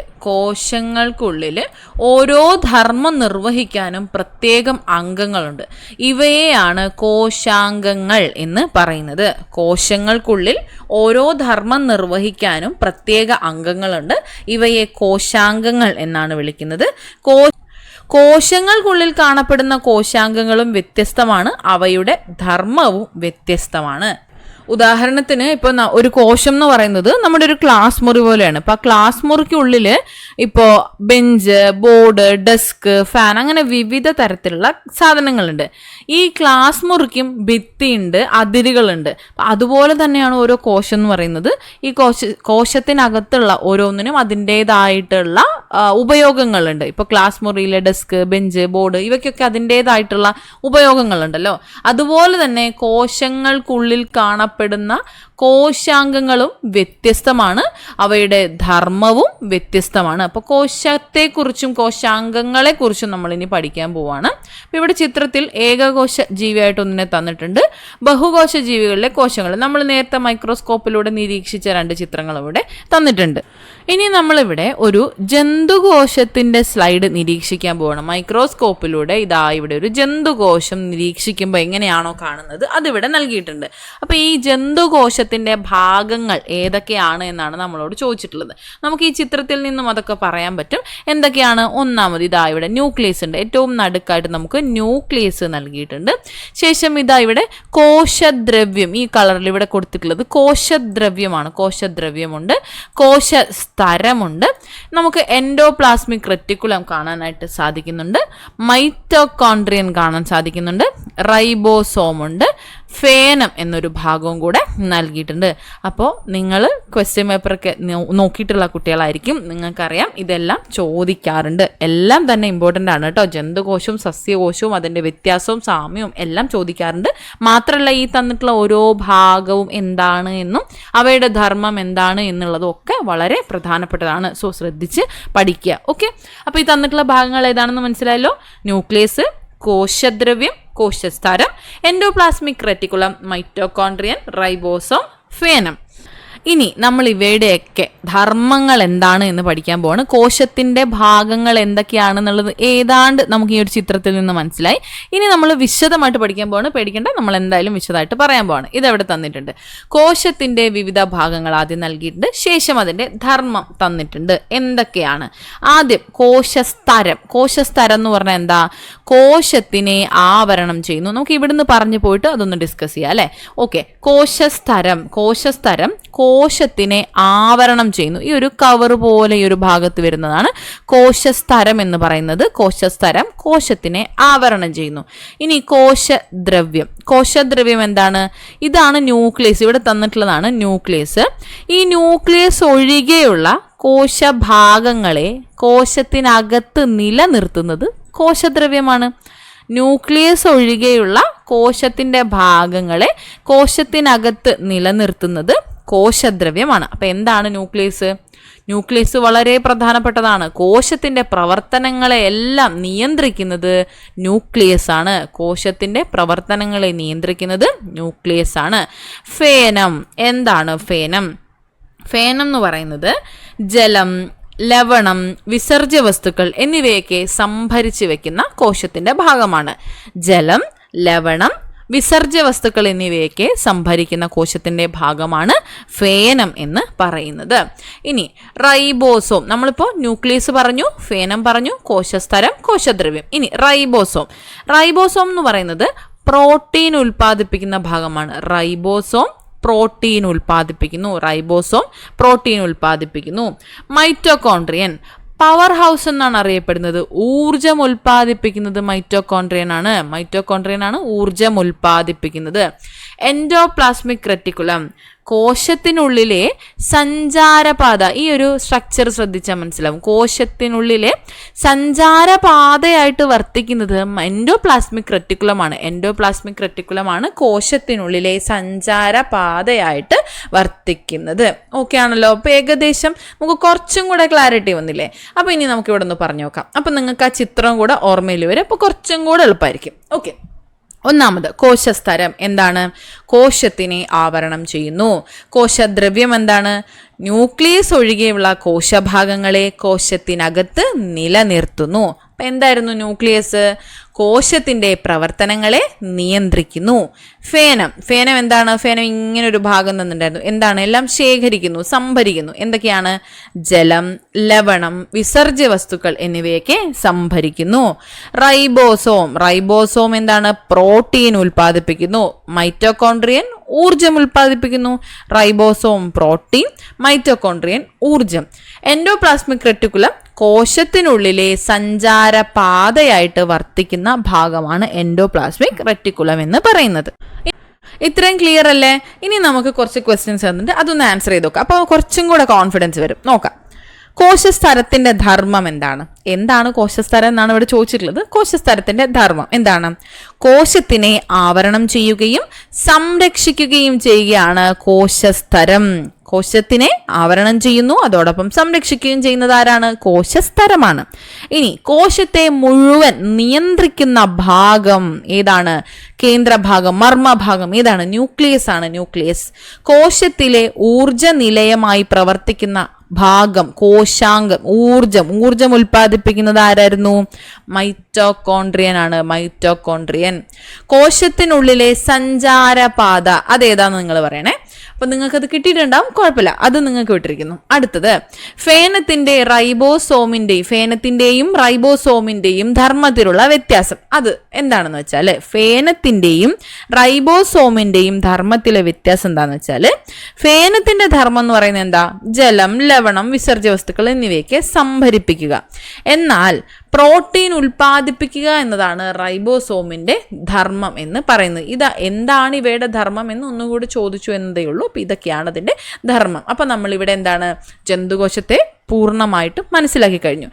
ഓരോ ധർമ്മം നിർവഹിക്കാനും പ്രത്യേകം അംഗങ്ങളുണ്ട്. ഇവയെയാണ് കോശാംഗങ്ങൾ എന്ന് പറയുന്നത്. കോശങ്ങൾക്കുള്ളിൽ ഓരോ ധർമ്മം നിർവഹിക്കാനും പ്രത്യേക അംഗങ്ങളുണ്ട്. ഇവയെ കോശാംഗങ്ങൾ എന്നാണ് വിളിക്കുന്നത്. കോശങ്ങൾക്കുള്ളിൽ കാണപ്പെടുന്ന കോശാംഗങ്ങളും വ്യത്യസ്തമാണ്. അവയുടെ ധർമ്മവും വ്യത്യസ്തമാണ്. ഉദാഹരണത്തിന് ഇപ്പോൾ ഒരു കോശം എന്ന് പറയുന്നത് നമ്മുടെ ഒരു ക്ലാസ് മുറി പോലെയാണ്. അപ്പോൾ ആ ക്ലാസ് മുറിക്കുള്ളിൽ ഇപ്പോൾ ബെഞ്ച്, ബോർഡ്, ഡെസ്ക്, ഫാൻ, അങ്ങനെ വിവിധ തരത്തിലുള്ള സാധനങ്ങളുണ്ട്. ഈ ക്ലാസ് മുറിക്കും ഭിത്തിയുണ്ട്, അതിരുകളുണ്ട്. അതുപോലെ തന്നെയാണ് ഓരോ കോശം എന്ന് പറയുന്നത്. ഈ കോശത്തിനകത്തുള്ള ഓരോന്നിനും അതിൻ്റേതായിട്ടുള്ള ഉപയോഗങ്ങളുണ്ട്. ഇപ്പോൾ ക്ലാസ് മുറിയിലെ ഡെസ്ക്, ബെഞ്ച്, ബോർഡ് ഇവയ്ക്കൊക്കെ അതിൻ്റേതായിട്ടുള്ള ഉപയോഗങ്ങളുണ്ടല്ലോ. അതുപോലെ തന്നെ കോശങ്ങൾക്കുള്ളിൽ കാണപ്പെടുന്ന കോശാംഗങ്ങളും വ്യത്യസ്തമാണ്. അവയുടെ ധർമ്മവും വ്യത്യസ്തമാണ്. അപ്പോൾ കോശത്തെക്കുറിച്ചും കോശാംഗങ്ങളെക്കുറിച്ചും നമ്മൾ ഇനി പഠിക്കാൻ പോവാണ്. അപ്പോൾ ഇവിടെ ചിത്രത്തിൽ ഏകകോശ ജീവിയായിട്ട് ഒന്നിനെ തന്നിട്ടുണ്ട്. ബഹുകോശ ജീവികളിലെ കോശങ്ങൾ നമ്മൾ നേരത്തെ മൈക്രോസ്കോപ്പിലൂടെ നിരീക്ഷിച്ച 2 ചിത്രങ്ങൾ ഇവിടെ തന്നിട്ടുണ്ട്. ഇനി നമ്മളിവിടെ ഒരു ജന്തുകോശത്തിന്റെ സ്ലൈഡ് നിരീക്ഷിക്കാൻ പോവാണ്. മൈക്രോസ്കോപ്പിലൂടെ ഇവിടെ ഒരു ജന്തുകോശം നിരീക്ഷിക്കുമ്പോൾ എങ്ങനെയാണോ കാണുന്നത് അതിവിടെ നൽകിയിട്ടുണ്ട്. അപ്പോൾ ഈ ജന്തുകോശത്തിന്റെ ഭാഗങ്ങൾ ഏതൊക്കെയാണ് എന്നാണ് നമ്മളോട് ചോദിച്ചിട്ടുള്ളത്. നമുക്ക് ഈ ചിത്രത്തിൽ നിന്നും അതൊക്കെ പറയാൻ പറ്റും. എന്തൊക്കെയാണ്? ഒന്നാമത് ഇവിടെ ന്യൂക്ലിയസ് ഉണ്ട്. ഏറ്റവും നടുക്കായിട്ട് നമുക്ക് ന്യൂക്ലിയസ് നൽകിയിട്ടുണ്ട്. ശേഷം ഇവിടെ കോശദ്രവ്യം, ഈ കളറിൽ ഇവിടെ കൊടുത്തിട്ടുള്ളത് കോശദ്രവ്യമാണ്. കോശദ്രവ്യമുണ്ട്, കോശസ്തരമുണ്ട്, നമുക്ക് എൻഡോപ്ലാസ്മിക് റെറ്റിക്കുലം കാണാനായിട്ട് സാധിക്കുന്നുണ്ട്, മൈറ്റോകോൺഡ്രിയൻ കാണാൻ സാധിക്കുന്നുണ്ട്, റൈബോസോം ഉണ്ട്, ഫേനം എന്നൊരു ഭാഗവും കൂടെ നൽകിയിട്ടുണ്ട്. അപ്പോൾ നിങ്ങൾ ക്വസ്റ്റ്യൻ പേപ്പറൊക്കെ നോക്കിയിട്ടുള്ള കുട്ടികളായിരിക്കും, നിങ്ങൾക്കറിയാം ഇതെല്ലാം ചോദിക്കാറുണ്ട്. എല്ലാം തന്നെ ഇമ്പോർട്ടൻ്റ് ആണ് കേട്ടോ. ജന്തുകോശവും സസ്യകോശവും അതിൻ്റെ വ്യത്യാസവും സാമ്യവും എല്ലാം ചോദിക്കാറുണ്ട്. മാത്രമല്ല ഈ തന്നിട്ടുള്ള ഓരോ ഭാഗവും എന്താണ് എന്നും അവയുടെ ധർമ്മം എന്താണ് എന്നുള്ളതും ഒക്കെ വളരെ പ്രധാനപ്പെട്ടതാണ്. സോ ശ്രദ്ധിച്ച് പഠിക്കുക. ഓക്കെ, അപ്പോൾ ഈ തന്നിട്ടുള്ള ഭാഗങ്ങൾ ഏതാണെന്ന് മനസ്സിലായല്ലോ. ന്യൂക്ലിയസ്, കോശദ്രവ്യം, കോശസ്തരം, എൻഡോപ്ലാസ്മിക് റെറ്റിക്കുലം, മൈറ്റോകോൺഡ്രിയൻ, റൈബോസോം, ഫേനം. ഇനി നമ്മൾ ഇവയുടെയൊക്കെ ധർമ്മങ്ങൾ എന്താണ് എന്ന് പഠിക്കാൻ പോവാണ്. കോശത്തിന്റെ ഭാഗങ്ങൾ എന്തൊക്കെയാണെന്നുള്ളത് ഏതാണ്ട് നമുക്ക് ഈ ഒരു ചിത്രത്തിൽ നിന്ന് മനസ്സിലായി. ഇനി നമ്മൾ വിശദമായിട്ട് പഠിക്കാൻ പോവാണ്. പേടിക്കേണ്ട, നമ്മൾ എന്തായാലും വിശദമായിട്ട് പറയാൻ പോവാണ്. ഇതെവിടെ തന്നിട്ടുണ്ട്? കോശത്തിന്റെ വിവിധ ഭാഗങ്ങൾ ആദ്യം നൽകിയിട്ടുണ്ട്. ശേഷം അതിന്റെ ധർമ്മം തന്നിട്ടുണ്ട്. എന്തൊക്കെയാണ്? ആദ്യം കോശസ്തരം. കോശസ്തരം എന്ന് പറഞ്ഞാൽ എന്താ? കോശത്തിനെ ആവരണം ചെയ്യുന്നു. നമുക്ക് ഇവിടുന്ന് പറഞ്ഞു പോയിട്ട് അതൊന്ന് ഡിസ്കസ് ചെയ്യാം അല്ലേ? ഓക്കെ, കോശസ്തരം കോശത്തിനെ ആവരണം ചെയ്യുന്നു. ഈ ഒരു കവർ പോലെ ഈ ഒരു ഭാഗത്ത് വരുന്നതാണ് കോശസ്തരം എന്ന് പറയുന്നത്. കോശസ്തരം കോശത്തിനെ ആവരണം ചെയ്യുന്നു. ഇനി കോശദ്രവ്യം എന്താണ്? ഇതാണ് ന്യൂക്ലിയസ്. ഇവിടെ തന്നിട്ടുള്ളതാണ് ന്യൂക്ലിയസ്. ഈ ന്യൂക്ലിയസ് ഒഴികെയുള്ള കോശഭാഗങ്ങളെ കോശത്തിനകത്ത് നിലനിർത്തുന്നത് കോശദ്രവ്യമാണ്. ന്യൂക്ലിയസ് ഒഴികെയുള്ള കോശത്തിന്റെ ഭാഗങ്ങളെ കോശത്തിനകത്ത് നിലനിർത്തുന്നത് കോശദ്രവ്യമാണ്. അപ്പം എന്താണ് ന്യൂക്ലിയസ്? ന്യൂക്ലിയസ് വളരെ പ്രധാനപ്പെട്ടതാണ്. കോശത്തിന്റെ പ്രവർത്തനങ്ങളെ എല്ലാം നിയന്ത്രിക്കുന്നത് ന്യൂക്ലിയസ് ആണ്. കോശത്തിന്റെ പ്രവർത്തനങ്ങളെ നിയന്ത്രിക്കുന്നത് ന്യൂക്ലിയസ് ആണ്. ഫേനം എന്താണ്? ഫേനം എന്ന് പറയുന്നത് ജലം, ലവണം, വിസർജ്യ വസ്തുക്കൾ എന്നിവയൊക്കെ സംഭരിച്ചു വെക്കുന്ന കോശത്തിന്റെ ഭാഗമാണ്. ജലം, ലവണം, വിസർജ്യ വസ്തുക്കൾ എന്നിവയൊക്കെ സംഭരിക്കുന്ന കോശത്തിന്റെ ഭാഗമാണ് ഫേനം എന്ന് പറയുന്നത്. ഇനി റൈബോസോം, നമ്മളിപ്പോൾ ന്യൂക്ലിയസ് പറഞ്ഞു, ഫേനം പറഞ്ഞു, കോശസ്തരം, കോശദ്രവ്യം. ഇനി റൈബോസോം എന്ന് പറയുന്നത് പ്രോട്ടീൻ ഉൽപ്പാദിപ്പിക്കുന്ന ഭാഗമാണ്. റൈബോസോം പ്രോട്ടീൻ ഉൽപ്പാദിപ്പിക്കുന്നു. മൈറ്റോകോൺട്രിയൻ പവർ ഹൗസ് എന്നാണ് അറിയപ്പെടുന്നത്. ഊർജം ഉൽപ്പാദിപ്പിക്കുന്നത് മൈറ്റോകോൺട്രിയൻ ആണ് ഊർജം ഉൽപ്പാദിപ്പിക്കുന്നത്. എൻഡോപ്ലാസ്മിക് റെറ്റിക്കുലം കോശത്തിനുള്ളിലെ സഞ്ചാരപാത. ഈ ഒരു സ്ട്രക്ചർ ശ്രദ്ധിച്ചാൽ മനസ്സിലാവും. കോശത്തിനുള്ളിലെ സഞ്ചാരപാതയായിട്ട് വർത്തിക്കുന്നത് എൻഡോപ്ലാസ്മിക് റെറ്റിക്കുലമാണ് കോശത്തിനുള്ളിലെ സഞ്ചാരപാതയായിട്ട് വർത്തിക്കുന്നത്. ഓക്കെ ആണല്ലോ? അപ്പോൾ ഏകദേശം നമുക്ക് കുറച്ചും കൂടെ ക്ലാരിറ്റി വന്നില്ലേ? അപ്പോൾ ഇനി നമുക്ക് ഇവിടെ ഒന്ന് പറഞ്ഞു നോക്കാം. അപ്പം നിങ്ങൾക്ക് ആ ചിത്രം കൂടെ ഓർമ്മയിൽ വരും. അപ്പോൾ കുറച്ചും കൂടെ എളുപ്പമായിരിക്കും. ഓക്കെ, ഒന്നാമത് കോശസ്തരം എന്താണ്? കോശത്തിനെ ആവരണം ചെയ്യുന്നു. കോശദ്രവ്യം എന്താണ്? ന്യൂക്ലിയസ് ഒഴികെയുള്ള കോശഭാഗങ്ങളെ കോശത്തിനകത്ത് നിലനിർത്തുന്നു. അപ്പം എന്തായിരുന്നു ന്യൂക്ലിയസ്? കോശത്തിൻ്റെ പ്രവർത്തനങ്ങളെ നിയന്ത്രിക്കുന്നു. ഫേനം എന്താണ്? ഫേനം ഇങ്ങനെ ഒരു ഭാഗം തന്നിട്ടുണ്ടായിരുന്നു. എന്താണ്? എല്ലാം ശേഖരിക്കുന്നു, സംഭരിക്കുന്നു. എന്തൊക്കെയാണ്? ജലം, ലവണം, വിസർജ്യ വസ്തുക്കൾ എന്നിവയൊക്കെ സംഭരിക്കുന്നു. റൈബോസോം എന്താണ്? പ്രോട്ടീൻ ഉൽപ്പാദിപ്പിക്കുന്നു. മൈറ്റോകോൺട്രിയൻ ഊർജം ഉൽപ്പാദിപ്പിക്കുന്നു. റൈബോസോം പ്രോട്ടീൻ, മൈറ്റോകോൺട്രിയൻ ഊർജം. എൻഡോപ്ലാസ്മിക് റെറ്റിക്കുലം കോശത്തിനുള്ളിലെ സഞ്ചാരപാതയായിട്ട് വർത്തിക്കുന്ന ഭാഗമാണ് എൻഡോപ്ലാസ്മിക് റെറ്റിക്കുലം എന്ന് പറയുന്നത്. ഇത്രയും ക്ലിയർ അല്ലേ? ഇനി നമുക്ക് കുറച്ച് ക്വസ്റ്റ്യൻസ് തന്നിട്ട് അതൊന്ന് ആൻസർ ചെയ്ത് നോക്കാം. അപ്പോൾ കുറച്ചും കൂടെ കോൺഫിഡൻസ് വരും. നോക്കാം. കോശസ്തരത്തിന്റെ ധർമ്മം എന്താണ് കോശസ്തരം എന്നാണ് ഇവിടെ ചോദിച്ചിട്ടുള്ളത്. കോശസ്തരത്തിന്റെ ധർമ്മം എന്താണ്? കോശത്തിനെ ആവരണം ചെയ്യുകയും സംരക്ഷിക്കുകയും ചെയ്യുകയാണ് കോശസ്തരം. കോശത്തിനെ ആവരണം ചെയ്യുന്നു, അതോടൊപ്പം സംരക്ഷിക്കുകയും ചെയ്യുന്നത് ആരാണ്? കോശസ്തരമാണ്. ഇനി കോശത്തെ മുഴുവൻ നിയന്ത്രിക്കുന്ന ഭാഗം ഏതാണ്? കേന്ദ്രഭാഗം, മർമ്മഭാഗം ഏതാണ്? ന്യൂക്ലിയസ് ആണ്. കോശത്തിലെ ഊർജ നിലയമായി പ്രവർത്തിക്കുന്ന ഭാഗം, കോശാംഗം, ഊർജം ഉൽപ്പാദിപ്പിക്കുന്നത് ആരായിരുന്നു? മൈറ്റോകോൺട്രിയൻ. കോശത്തിനുള്ളിലെ സഞ്ചാരപാത അതേതാന്ന് നിങ്ങൾ പറയണേ. അപ്പൊ നിങ്ങൾക്കത് കിട്ടിയിട്ടുണ്ടാവും, കുഴപ്പമില്ല, അത് നിങ്ങൾക്ക് വിട്ടിരിക്കുന്നു. അടുത്തത് ഫേനത്തിന്റെയും റൈബോസോമിന്റെയും ധർമ്മത്തിലുള്ള വ്യത്യാസം. അത് എന്താണെന്ന് വെച്ചാൽ ഫേനത്തിന്റെയും റൈബോസോമിന്റെയും ധർമ്മത്തിലെ വ്യത്യാസം എന്താണെന്ന് വെച്ചാൽ ഫേനത്തിന്റെ ധർമ്മം എന്ന് പറയുന്നത് എന്താ? ജലം, ലവണം, വിസർജ്യ വസ്തുക്കൾ എന്നിവയൊക്കെ സംഭരിപ്പിക്കുക. എന്നാൽ പ്രോട്ടീൻ ഉൽപ്പാദിപ്പിക്കുക എന്നതാണ് റൈബോസോമിന്റെ ധർമ്മം എന്ന് പറയുന്നത്. എന്താണ് ഇവയുടെ ധർമ്മം എന്ന് ഒന്നുകൂടി ചോദിച്ചു എന്നതേ ഉള്ളൂ. അപ്പോൾ ഇതൊക്കെയാണ് അതിന്റെ ധർമ്മം. അപ്പോൾ നമ്മളിവിടെ എന്താണ്? ജന്തുകോശത്തെ പൂർണ്ണമായിട്ടും മനസ്സിലാക്കി കഴിഞ്ഞു.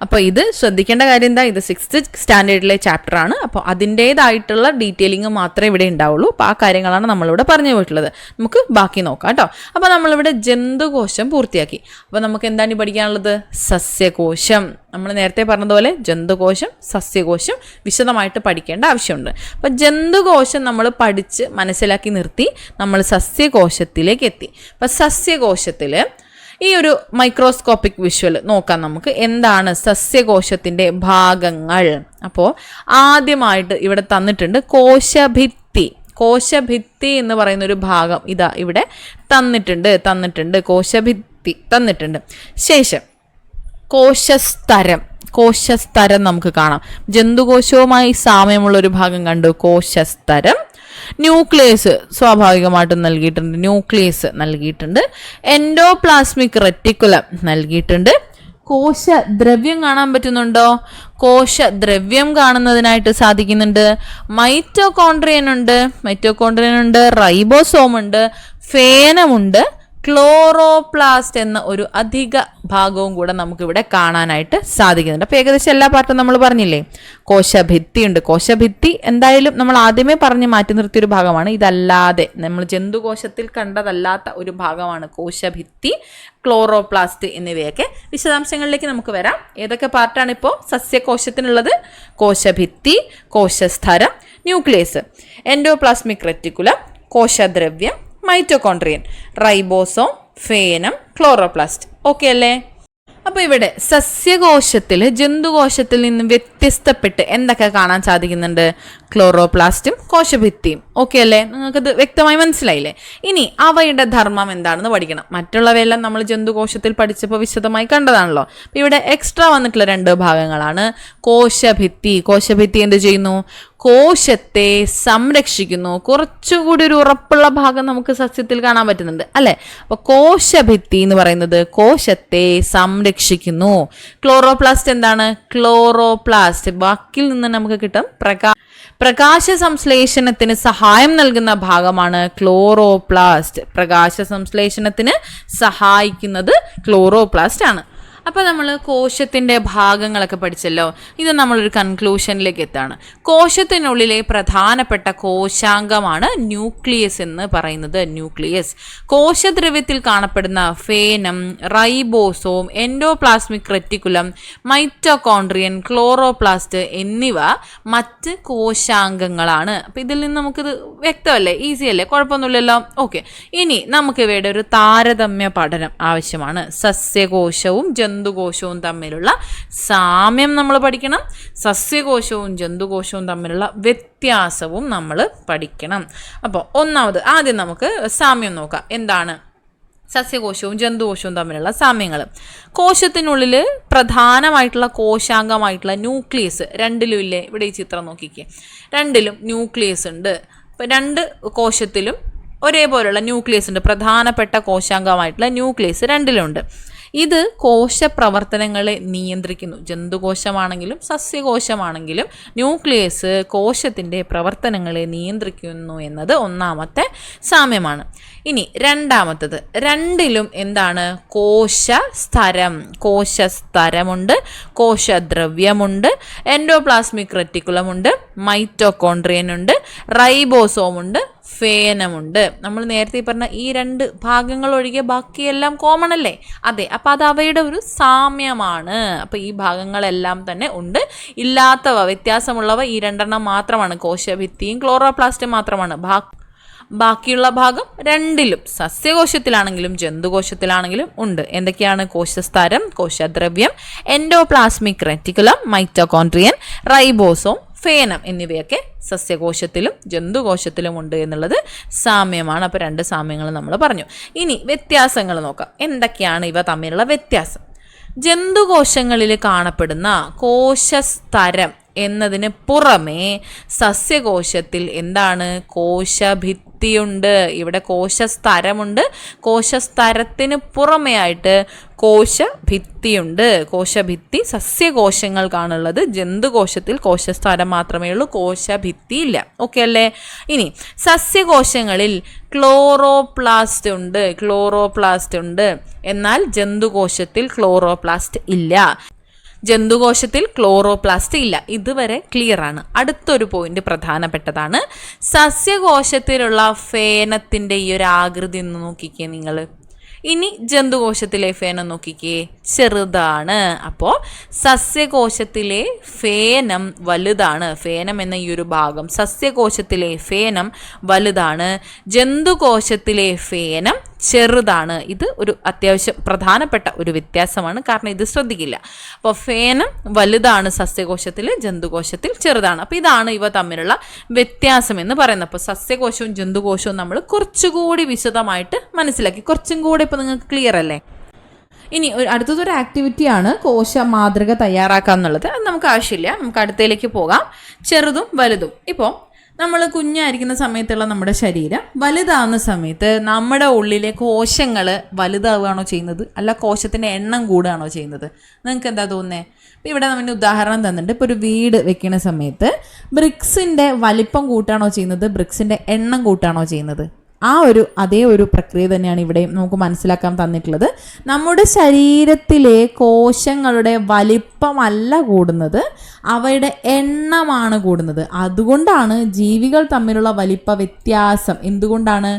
അപ്പോൾ ഇത് ശ്രദ്ധിക്കേണ്ട കാര്യം എന്താ? ഇത് 6th സ്റ്റാൻഡേർഡിലെ ചാപ്റ്റർ ആണ്. അപ്പോൾ അതിൻ്റേതായിട്ടുള്ള ഡീറ്റെയിലിംഗ് മാത്രമേ ഇവിടെ ഉണ്ടാവുള്ളൂ. അപ്പോൾ ആ കാര്യങ്ങളാണ് നമ്മളിവിടെ പറഞ്ഞു പോയിട്ടുള്ളത്. നമുക്ക് ബാക്കി നോക്കാം കേട്ടോ. അപ്പോൾ നമ്മളിവിടെ ജന്തുകോശം പൂർത്തിയാക്കി. അപ്പോൾ നമുക്ക് എന്താണ് പഠിക്കാനുള്ളത്? സസ്യകോശം. നമ്മൾ നേരത്തെ പറഞ്ഞതുപോലെ ജന്തുകോശം, സസ്യകോശം വിശദമായിട്ട് പഠിക്കേണ്ട ആവശ്യമുണ്ട്. അപ്പോൾ ജന്തുകോശം നമ്മൾ പഠിച്ച് മനസ്സിലാക്കി നിർത്തി നമ്മൾ സസ്യകോശത്തിലേക്ക് എത്തി. അപ്പോൾ സസ്യകോശത്തിൽ ഈ ഒരു മൈക്രോസ്കോപ്പിക് വിഷ്വൽ നോക്കാം നമുക്ക്. എന്താണ് സസ്യകോശത്തിൻ്റെ ഭാഗങ്ങൾ? അപ്പോൾ ആദ്യമായിട്ട് ഇവിടെ തന്നിട്ടുണ്ട് കോശഭിത്തി എന്ന് പറയുന്ന ഒരു ഭാഗം ഇതാ ഇവിടെ തന്നിട്ടുണ്ട്. കോശഭിത്തി തന്നിട്ടുണ്ട്. ശേഷം കോശസ്തരം നമുക്ക് കാണാം. ജന്തുകോശവുമായി സാമ്യമുള്ള ഒരു ഭാഗം കണ്ടു, കോശസ്തരം. ന്യൂക്ലിയസ് സ്വാഭാവികമായിട്ടും നൽകിയിട്ടുണ്ട്. എൻഡോപ്ലാസ്മിക് റെറ്റിക്കുലം നൽകിയിട്ടുണ്ട്. കോശദ്രവ്യം കാണാൻ പറ്റുന്നുണ്ടോ? കോശദ്രവ്യം കാണുന്നതിനായിട്ട് സാധിക്കുന്നുണ്ട്. മൈറ്റോകോൺട്രിയൻ ഉണ്ട്, റൈബോസോം ഉണ്ട്, ഫേനമുണ്ട്, ക്ലോറോപ്ലാസ്റ്റ് എന്ന ഒരു അധിക ഭാഗവും കൂടെ നമുക്കിവിടെ കാണാനായിട്ട് സാധിക്കുന്നുണ്ട്. അപ്പോൾ ഏകദേശം എല്ലാ പാർട്ടും നമ്മൾ പറഞ്ഞില്ലേ. കോശഭിത്തി ഉണ്ട്. കോശഭിത്തി എന്തായാലും നമ്മൾ ആദ്യമേ പറഞ്ഞ് മാറ്റി നിർത്തിയൊരു ഭാഗമാണ്. ഇതല്ലാതെ നമ്മൾ ജന്തുകോശത്തിൽ കണ്ടതല്ലാത്ത ഒരു ഭാഗമാണ് കോശഭിത്തി, ക്ലോറോപ്ലാസ്റ്റ് എന്നിവയൊക്കെ. വിശദാംശങ്ങളിലേക്ക് നമുക്ക് വരാം. ഏതൊക്കെ പാർട്ടാണ് ഇപ്പോൾ സസ്യകോശത്തിനുള്ളത്? കോശഭിത്തി, കോശസ്തരം, ന്യൂക്ലിയസ്, എൻഡോപ്ലാസ്മിക് റെറ്റിക്കുലം, കോശദ്രവ്യം, മൈറ്റോകോൺട്രിയൻ, റൈബോസോം, ഫേനം, ക്ലോറോപ്ലാസ്റ്റ്. ഓക്കെ അല്ലേ? അപ്പോൾ ഇവിടെ സസ്യകോശത്തിൽ ജന്തുകോശത്തിൽ നിന്നും വ്യത്യസ്തപ്പെട്ട് എന്തൊക്കെ കാണാൻ സാധിക്കുന്നുണ്ട്? ക്ലോറോപ്ലാസ്റ്റും കോശഭിത്തിയും. ഓക്കെ അല്ലേ? നിങ്ങൾക്കത് വ്യക്തമായി മനസ്സിലായില്ലേ? ഇനി അവയുടെ ധർമ്മം എന്താണെന്ന് പഠിക്കണം. മറ്റുള്ളവയെല്ലാം നമ്മൾ ജന്തുകോശത്തിൽ പഠിച്ചപ്പോൾ വിശദമായി കണ്ടതാണല്ലോ. അപ്പം ഇവിടെ എക്സ്ട്രാ വന്നിട്ടുള്ള 2 ഭാഗങ്ങളാണ്. കോശഭിത്തി. കോശഭിത്തി എന്ത് ചെയ്യുന്നു? കോശത്തെ സംരക്ഷിക്കുന്നു. കുറച്ചുകൂടി ഒരു ഉറപ്പുള്ള ഭാഗം നമുക്ക് സസ്യത്തിൽ കാണാൻ പറ്റുന്നുണ്ട് അല്ലെ? അപ്പൊ കോശഭിത്തി എന്ന് പറയുന്നത് കോശത്തെ സംരക്ഷിക്കുന്നു. ക്ലോറോപ്ലാസ്റ്റ് എന്താണ്? ക്ലോറോപ്ലാസ്റ്റ് വാക്കിൽ നിന്ന് നമുക്ക് കിട്ടും പ്രകാശ സംശ്ലേഷണത്തിന് സഹായം നൽകുന്ന ഭാഗമാണ് ക്ലോറോപ്ലാസ്റ്റ്. പ്രകാശ സംശ്ലേഷണത്തിന് സഹായിക്കുന്നത് ക്ലോറോപ്ലാസ്റ്റ് ആണ്. അപ്പോൾ നമ്മൾ കോശത്തിൻ്റെ ഭാഗങ്ങളൊക്കെ പഠിച്ചല്ലോ. ഇത് നമ്മളൊരു കൺക്ലൂഷനിലേക്ക് എത്താണ്. കോശത്തിനുള്ളിലെ പ്രധാനപ്പെട്ട കോശാംഗമാണ് ന്യൂക്ലിയസ് എന്ന് പറയുന്നത്. ന്യൂക്ലിയസ് കോശദ്രവ്യത്തിൽ കാണപ്പെടുന്ന ഫേനം, റൈബോസോം, എൻഡോപ്ലാസ്മിക് റെറ്റിക്കുലം, മൈറ്റോകോൺട്രിയൻ, ക്ലോറോപ്ലാസ്റ്റ് എന്നിവ മറ്റ് കോശാംഗങ്ങളാണ്. അപ്പോൾ ഇതിൽ നിന്ന് നമുക്കിത് വ്യക്തമല്ലേ? ഈസി അല്ലേ? കുഴപ്പമൊന്നുമില്ലല്ലോ. ഓക്കെ, ഇനി നമുക്ക് ഇവയുടെ ഒരു താരതമ്യ പഠനം ആവശ്യമാണ്. സസ്യകോശവും ജന്തുകോശവും തമ്മിലുള്ള സാമ്യം നമ്മൾ പഠിക്കണം. സസ്യകോശവും ജന്തുകോശവും തമ്മിലുള്ള വ്യത്യാസവും നമ്മൾ പഠിക്കണം. അപ്പോൾ ആദ്യം നമുക്ക് സാമ്യം നോക്കാം. എന്താണ് സസ്യകോശവും ജന്തുകോശവും തമ്മിലുള്ള സാമ്യങ്ങൾ? കോശത്തിനുള്ളിൽ പ്രധാനമായിട്ടുള്ള കോശാംഗമായിട്ടുള്ള ന്യൂക്ലിയസ് രണ്ടിലും ഇല്ലേ? ഇവിടെ ഈ ചിത്രം നോക്കിക്കേ. രണ്ടിലും ന്യൂക്ലിയസ് ഉണ്ട്. ഇപ്പം 2 കോശത്തിലും ഒരേപോലെയുള്ള ന്യൂക്ലിയസ് ഉണ്ട്. പ്രധാനപ്പെട്ട കോശാംഗമായിട്ടുള്ള ന്യൂക്ലിയസ് രണ്ടിലുണ്ട്. ഇത് കോശപ്രവർത്തനങ്ങളെ നിയന്ത്രിക്കുന്നു. ജന്തുകോശമാണെങ്കിലും സസ്യകോശമാണെങ്കിലും ന്യൂക്ലിയസ് കോശത്തിൻ്റെ പ്രവർത്തനങ്ങളെ നിയന്ത്രിക്കുന്നു എന്നത് ഒന്നാമത്തെ സാമ്യമാണ്. ഇനി രണ്ടാമത്തത്, രണ്ടിലും എന്താണ്? കോശസ്തരമുണ്ട്, കോശദ്രവ്യമുണ്ട്, എൻഡോപ്ലാസ്മിക് റെറ്റിക്കുലമുണ്ട്, മൈറ്റോകോൺട്രിയൻ ഉണ്ട്, റൈബോസോമുണ്ട്, ഫേനമുണ്ട്. നമ്മൾ നേരത്തെ പറഞ്ഞ ഈ 2 ഭാഗങ്ങൾ ഒഴികെ ബാക്കിയെല്ലാം കോമൺ അല്ലേ? അതെ. അപ്പം അത് അവയുടെ ഒരു സാമ്യമാണ്. അപ്പം ഈ ഭാഗങ്ങളെല്ലാം തന്നെ ഉണ്ട്. ഇല്ലാത്തവ, വ്യത്യാസമുള്ളവ ഈ 2 മാത്രമാണ്. കോശഭിത്തിയും ക്ലോറോപ്ലാസ്റ്റും മാത്രമാണ്. ബാക്കിയുള്ള ഭാഗം രണ്ടിലും സസ്യകോശത്തിലാണെങ്കിലും ജന്തുകോശത്തിലാണെങ്കിലും ഉണ്ട്. എന്തൊക്കെയാണ്? കോശസ്തരം, കോശദ്രവ്യം, എൻഡോപ്ലാസ്മിക് റെറ്റിക്കുലം, മൈറ്റോകോൺട്രിയൻ, റൈബോസോം, ഫേനം എന്നിവയൊക്കെ സസ്യകോശത്തിലും ജന്തുകോശത്തിലും ഉണ്ട് എന്നുള്ളത് സാമ്യമാണ്. അപ്പോൾ 2 സാമ്യങ്ങൾ നമ്മൾ പറഞ്ഞു. ഇനി വ്യത്യാസങ്ങൾ നോക്കാം. എന്തൊക്കെയാണ് ഇവ തമ്മിലുള്ള വ്യത്യാസം? ജന്തുകോശങ്ങളിൽ കാണപ്പെടുന്ന കോശസ്തരം എന്നതിന് പുറമേ സസ്യകോശത്തിൽ എന്താണ്? കോശഭിത്തിയുണ്ട്. ഇവിടെ കോശസ്തരമുണ്ട്. കോശസ്തരത്തിന് പുറമേ ആയിട്ട് കോശഭിത്തിയുണ്ട്. കോശഭിത്തി സസ്യകോശങ്ങൾക്കാണുള്ളത്. ജന്തുകോശത്തിൽ കോശസ്തരം മാത്രമേ ഉള്ളൂ, കോശഭിത്തി ഇല്ല. ഓക്കെ അല്ലേ? ഇനി സസ്യകോശങ്ങളിൽ ക്ലോറോപ്ലാസ്റ്റ് ഉണ്ട്. എന്നാൽ ജന്തുകോശത്തിൽ ക്ലോറോപ്ലാസ്റ്റ് ഇല്ല. ജന്തുകോശത്തിൽ ക്ലോറോപ്ലാസ്റ്റ് ഇല്ല. ഇതുവരെ ക്ലിയർ ആണ്. അടുത്തൊരു പോയിന്റ് പ്രധാനപ്പെട്ടതാണ്. സസ്യകോശത്തിലുള്ള ഫേനത്തിൻ്റെ ഈ ഒരു ആകൃതി ഒന്ന് നോക്കിക്കേ നിങ്ങൾ. ഇനി ജന്തുകോശത്തിലെ ഫേനം നോക്കിക്കേ, ചെറുതാണ്. അപ്പോൾ സസ്യകോശത്തിലെ ഫേനം വലുതാണ്. ഫേനം എന്ന ഈ ഒരു ഭാഗം, സസ്യകോശത്തിലെ ഫേനം വലുതാണ്, ജന്തുകോശത്തിലെ ഫേനം ചെറുതാണ്. ഇത് ഒരു അത്യാവശ്യം പ്രധാനപ്പെട്ട ഒരു വ്യത്യാസമാണ്, കാരണം ഇത് ശ്രദ്ധിക്കില്ല. അപ്പോൾ ഫേനം വലുതാണ് സസ്യകോശത്തിൽ, ജന്തുകോശത്തിൽ ചെറുതാണ്. അപ്പോൾ ഇതാണ് ഇവ തമ്മിലുള്ള വ്യത്യാസം എന്ന് പറയുന്നത്. അപ്പോൾ സസ്യകോശവും ജന്തുകോശവും നമ്മൾ കുറച്ചുകൂടി വിശദമായിട്ട് മനസ്സിലാക്കി. കുറച്ചും കൂടി ഇപ്പോൾ നിങ്ങൾക്ക് ക്ലിയർ അല്ലേ? ഇനി അടുത്തതൊരു ആക്ടിവിറ്റിയാണ് കോശ മാതൃക തയ്യാറാക്കുക എന്നുള്ളത്. അത് നമുക്ക് ആവശ്യമില്ല, നമുക്ക് അടുത്തയിലേക്ക് പോകാം. ചെറുതും വലുതും. ഇപ്പോൾ നമ്മൾ കുഞ്ഞായിരിക്കുന്ന സമയത്തുള്ള നമ്മുടെ ശരീരം വലുതാവുന്ന സമയത്ത് നമ്മുടെ ഉള്ളിലെ കോശങ്ങൾ വലുതാവുകയാണോ ചെയ്യുന്നത്, അല്ല കോശത്തിൻ്റെ എണ്ണം കൂടുകയാണോ ചെയ്യുന്നത്? നിങ്ങൾക്ക് എന്താ തോന്നുന്നത്? ഇപ്പോൾ ഇവിടെ നമ്മൾ ഉദാഹരണം തന്നിട്ടുണ്ട്. ഇപ്പോൾ ഒരു വീട് വെക്കുന്ന സമയത്ത് ബ്രിക്സിൻ്റെ വലിപ്പം കൂട്ടാണോ ചെയ്യുന്നത്, ബ്രിക്സിൻ്റെ എണ്ണം കൂട്ടാണോ ചെയ്യുന്നത്? അതേ ഒരു പ്രക്രിയ തന്നെയാണ് ഇവിടെ നമുക്ക് മനസ്സിലാക്കാൻ തന്നിട്ടുള്ളത്. നമ്മുടെ ശരീരത്തിലെ കോശങ്ങളുടെ വലിപ്പമല്ല കൂടുന്നത്, അവയുടെ എണ്ണമാണ് കൂടുന്നത്. അതുകൊണ്ടാണ് ജീവികൾ തമ്മിലുള്ള വലിപ്പ വ്യത്യാസം. എന്തുകൊണ്ടാണ്?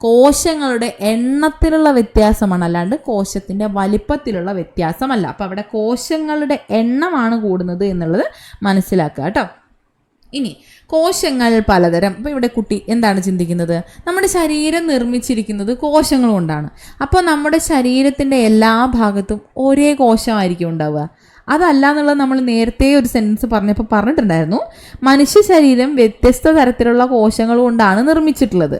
കോശങ്ങളുടെ എണ്ണത്തിലുള്ള വ്യത്യാസമാണ്, അല്ലാണ്ട് കോശത്തിൻ്റെ വലിപ്പത്തിലുള്ള വ്യത്യാസമല്ല. അപ്പോൾ അവിടെ കോശങ്ങളുടെ എണ്ണമാണ് കൂടുന്നത് എന്നുള്ളത് മനസ്സിലാക്കുക കേട്ടോ. ഇനി കോശങ്ങൾ പലതരം. അപ്പോൾ ഇവിടെ കുട്ടി എന്താണ് ചിന്തിക്കുന്നത്? നമ്മുടെ ശരീരം നിർമ്മിച്ചിരിക്കുന്നത് കോശങ്ങൾ കൊണ്ടാണ്. അപ്പോൾ നമ്മുടെ ശരീരത്തിൻ്റെ എല്ലാ ഭാഗത്തും ഒരേ കോശമായിരിക്കും ഉണ്ടാവുക. അതല്ല എന്നുള്ളത് നമ്മൾ നേരത്തെ ഒരു സെൻറ്റൻസ് പറഞ്ഞപ്പോൾ പറഞ്ഞിട്ടുണ്ടായിരുന്നു. മനുഷ്യ ശരീരം വ്യത്യസ്ത തരത്തിലുള്ള കോശങ്ങൾ കൊണ്ടാണ് നിർമ്മിച്ചിട്ടുള്ളത്.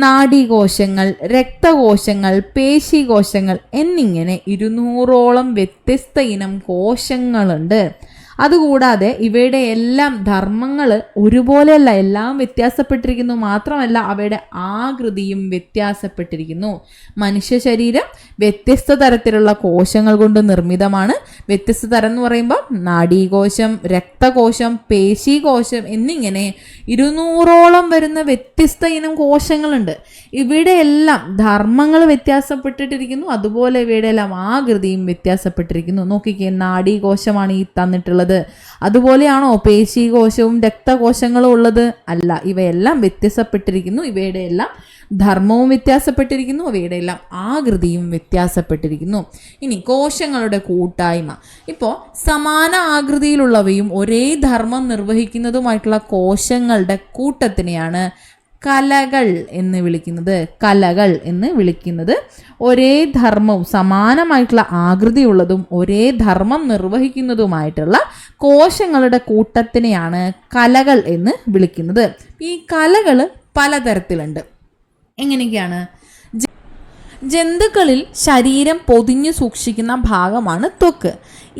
നാഡീകോശങ്ങൾ, രക്തകോശങ്ങൾ, പേശികോശങ്ങൾ എന്നിങ്ങനെ 200ഓളം വ്യത്യസ്ത ഇനം കോശങ്ങളുണ്ട്. അതുകൂടാതെ ഇവയുടെ എല്ലാം ധർമ്മങ്ങൾ ഒരുപോലെയല്ല, എല്ലാം വ്യത്യാസപ്പെട്ടിരിക്കുന്നു. മാത്രമല്ല അവയുടെ ആകൃതിയും വ്യത്യാസപ്പെട്ടിരിക്കുന്നു. മനുഷ്യ ശരീരം വ്യത്യസ്ത തരത്തിലുള്ള കോശങ്ങൾ കൊണ്ട് നിർമ്മിതമാണ്. വ്യത്യസ്ത തരം എന്ന് പറയുമ്പോൾ നാഡീകോശം, രക്തകോശം, പേശികോശം എന്നിങ്ങനെ 200ഓളം വരുന്ന വ്യത്യസ്ത ഇനം കോശങ്ങളുണ്ട്. ഇവയുടെ എല്ലാം ധർമ്മങ്ങൾ വ്യത്യാസപ്പെട്ടിട്ടിരിക്കുന്നു. അതുപോലെ ഇവയുടെ എല്ലാം ആകൃതിയും വ്യത്യാസപ്പെട്ടിരിക്കുന്നു. നോക്കിക്കേ, നാഡീകോശമാണ് ഈ തന്നിട്ടുള്ളത്. അതുപോലെയാണോ പേശികോശവും രക്തകോശങ്ങളും ഉള്ളത്? അല്ല, ഇവയെല്ലാം വ്യത്യാസപ്പെട്ടിരിക്കുന്നു. ഇവയുടെ എല്ലാം ധർമ്മവും വ്യത്യാസപ്പെട്ടിരിക്കുന്നു. അവയുടെ എല്ലാം ആകൃതിയും വ്യത്യാസപ്പെട്ടിരിക്കുന്നു. ഇനി കോശങ്ങളുടെ കൂട്ടായ്മ. ഇപ്പോൾ സമാന ആകൃതിയിലുള്ളവയും ഒരേ ധർമ്മം നിർവഹിക്കുന്നതുമായിട്ടുള്ള കോശങ്ങളുടെ കൂട്ടത്തിനെയാണ് കലകൾ എന്ന് വിളിക്കുന്നത്. കലകൾ എന്ന് വിളിക്കുന്നത് ഒരേ ധർമ്മവും സമാനമായിട്ടുള്ള ആകൃതിയുള്ളതും ഒരേ ധർമ്മം നിർവഹിക്കുന്നതുമായിട്ടുള്ള കോശങ്ങളുടെ കൂട്ടത്തിനെയാണ് കലകൾ എന്ന് വിളിക്കുന്നത്. ഈ കലകൾ പലതരത്തിലുണ്ട്. എങ്ങനെയൊക്കെയാണ്? ജന്തുക്കളിൽ ശരീരം പൊതിഞ്ഞു സൂക്ഷിക്കുന്ന ഭാഗമാണ് ത്വക്ക്.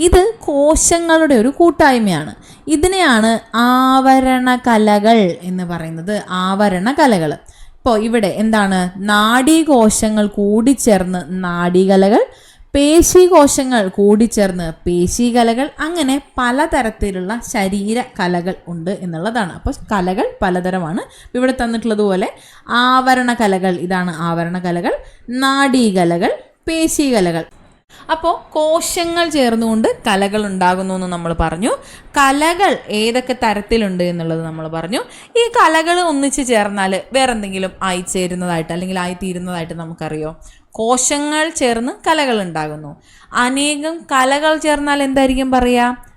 ഇത് കോശങ്ങളുടെ ഒരു കൂട്ടായ്മയാണ്. ഇതിനെയാണ് ആവരണകലകൾ എന്ന് പറയുന്നത്. ആവരണകലകൾ. ഇപ്പോൾ ഇവിടെ എന്താണ്? നാഡീകോശങ്ങൾ കൂടിച്ചേർന്ന് നാഡീകലകൾ, പേശികോശങ്ങൾ കൂടിച്ചേർന്ന് പേശികലകൾ, അങ്ങനെ പലതരത്തിലുള്ള ശരീര കലകൾ ഉണ്ട് എന്നുള്ളതാണ്. അപ്പോൾ കലകൾ പലതരമാണ്. ഇവിടെ തന്നിട്ടുള്ളതുപോലെ ആവരണ കലകൾ, ഇതാണ് ആവരണ കലകൾ, നാഡീകലകൾ, പേശികലകൾ. അപ്പോൾ കോശങ്ങൾ ചേർന്നുകൊണ്ട് കലകൾ ഉണ്ടാകുന്നു എന്ന് നമ്മൾ പറഞ്ഞു. കലകൾ ഏതൊക്കെ തരത്തിലുണ്ട് എന്നുള്ളത് നമ്മൾ പറഞ്ഞു. ഈ കലകൾ ഒന്നിച്ച് ചേർന്നാൽ വേറെന്തെങ്കിലും ആയിച്ചേരുന്നതായിട്ട് അല്ലെങ്കിൽ ആയിത്തീരുന്നതായിട്ട് നമുക്കറിയോ? കോശങ്ങൾ ചേർന്ന് കലകൾ ഉണ്ടാകുന്നു. അനേകം കലകൾ ചേർന്നാൽ എന്തായിരിക്കും പറയുക?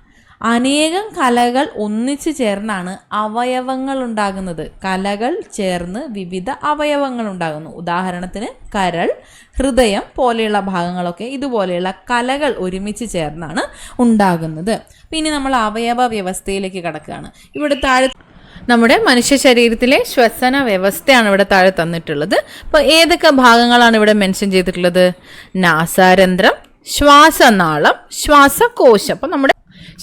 അനേകം കലകൾ ഒന്നിച്ചു ചേർന്നാണ് അവയവങ്ങൾ ഉണ്ടാകുന്നത്. കലകൾ ചേർന്ന് വിവിധ അവയവങ്ങൾ ഉണ്ടാകുന്നു. ഉദാഹരണത്തിന് കരൾ, ഹൃദയം പോലെയുള്ള ഭാഗങ്ങളൊക്കെ ഇതുപോലെയുള്ള കലകൾ ഒരുമിച്ച് ചേർന്നാണ് ഉണ്ടാകുന്നത്. പിന്നെ നമ്മൾ അവയവ വ്യവസ്ഥയിലേക്ക് കടക്കുകയാണ്. ഇവിടെ താഴെ നമ്മുടെ മനുഷ്യ ശരീരത്തിലെ ശ്വസന വ്യവസ്ഥയാണ് ഇവിടെ താഴെ തന്നിട്ടുള്ളത്. അപ്പോൾ ഏതൊക്കെ ഭാഗങ്ങളാണ് ഇവിടെ മെൻഷൻ ചെയ്തിട്ടുള്ളത്? നാസാരന്ധ്രം, ശ്വാസനാളം, ശ്വാസകോശം. അപ്പോൾ നമ്മുടെ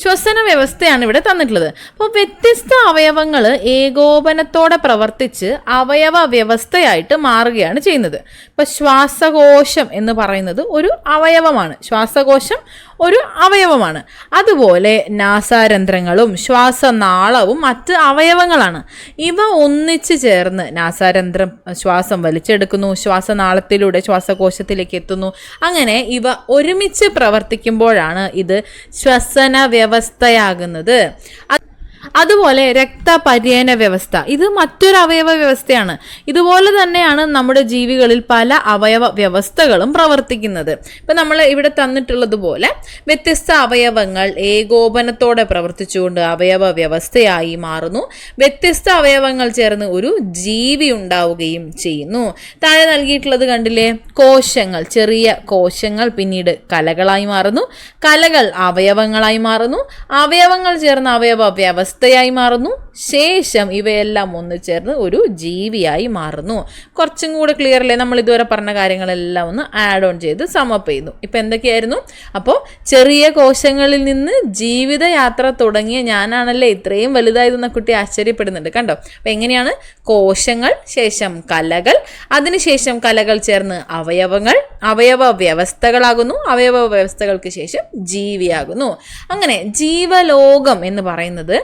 ശ്വസന വ്യവസ്ഥയാണ് ഇവിടെ തന്നിട്ടുള്ളത്. അപ്പോൾ വ്യത്യസ്ത അവയവങ്ങൾ ഏകോപനത്തോടെ പ്രവർത്തിച്ച് അവയവ വ്യവസ്ഥയായിട്ട് മാറുകയാണ് ചെയ്യുന്നത്. ഇപ്പോൾ ശ്വാസകോശം എന്ന് പറയുന്നത് ഒരു അവയവമാണ്. ശ്വാസകോശം ഒരു അവയവമാണ്. അതുപോലെ നാസാരന്ധ്രങ്ങളും ശ്വാസനാളവും മറ്റ് അവയവങ്ങളാണ്. ഇവ ഒന്നിച്ചു ചേർന്ന് നാസാരന്ധ്രം ശ്വാസം വലിച്ചെടുക്കുന്നു, ശ്വാസനാളത്തിലൂടെ ശ്വാസകോശത്തിലേക്ക് എത്തുന്നു. അങ്ങനെ ഇവ ഒരുമിച്ച് പ്രവർത്തിക്കുമ്പോഴാണ് ഇത് ശ്വസന വ്യവസ്ഥയാകുന്നത്. അതുപോലെ രക്തപര്യന വ്യവസ്ഥ, ഇത് മറ്റൊരു അവയവ വ്യവസ്ഥയാണ്. ഇതുപോലെ തന്നെയാണ് നമ്മുടെ ജീവികളിൽ പല അവയവ വ്യവസ്ഥകളും പ്രവർത്തിക്കുന്നത്. ഇപ്പം നമ്മൾ ഇവിടെ തന്നിട്ടുള്ളതുപോലെ വ്യത്യസ്ത അവയവങ്ങൾ ഏകോപനത്തോടെ പ്രവർത്തിച്ചുകൊണ്ട് അവയവ വ്യവസ്ഥയായി മാറുന്നു. വ്യത്യസ്ത അവയവങ്ങൾ ചേർന്ന് ഒരു ജീവി ഉണ്ടാവുകയും ചെയ്യുന്നു. താഴെ നൽകിയിട്ടുള്ളത് കണ്ടില്ലേ? കോശങ്ങൾ, ചെറിയ കോശങ്ങൾ പിന്നീട് കലകളായി മാറുന്നു, കലകൾ അവയവങ്ങളായി മാറുന്നു, അവയവങ്ങൾ ചേർന്ന് അവയവ വ്യവസ്ഥയായി മാറുന്നു, ശേഷം ഇവയെല്ലാം ഒന്ന് ചേർന്ന് ഒരു ജീവിയായി മാറുന്നു. കുറച്ചും കൂടെ ക്ലിയർ അല്ലേ? നമ്മൾ ഇതുവരെ പറഞ്ഞ കാര്യങ്ങളെല്ലാം ഒന്ന് ആഡ് ഓൺ ചെയ്ത് സമപ്പ് ചെയ്യുന്നു. ഇപ്പം എന്തൊക്കെയായിരുന്നു? അപ്പോൾ ചെറിയ കോശങ്ങളിൽ നിന്ന് ജീവിതയാത്ര തുടങ്ങിയ ഞാനാണല്ലേ ഇത്രയും വലുതായതെന്ന കുട്ടി ആശ്ചര്യപ്പെടുന്നുണ്ട്. കണ്ടോ? അപ്പം എങ്ങനെയാണ്? കോശങ്ങൾ, ശേഷം കലകൾ, അതിനുശേഷം കലകൾ ചേർന്ന് അവയവങ്ങൾ, അവയവ വ്യവസ്ഥകളാകുന്നു, അവയവ വ്യവസ്ഥകൾക്ക് ശേഷം ജീവിയാകുന്നു. അങ്ങനെ ജീവലോകം എന്ന് പറയുന്നത്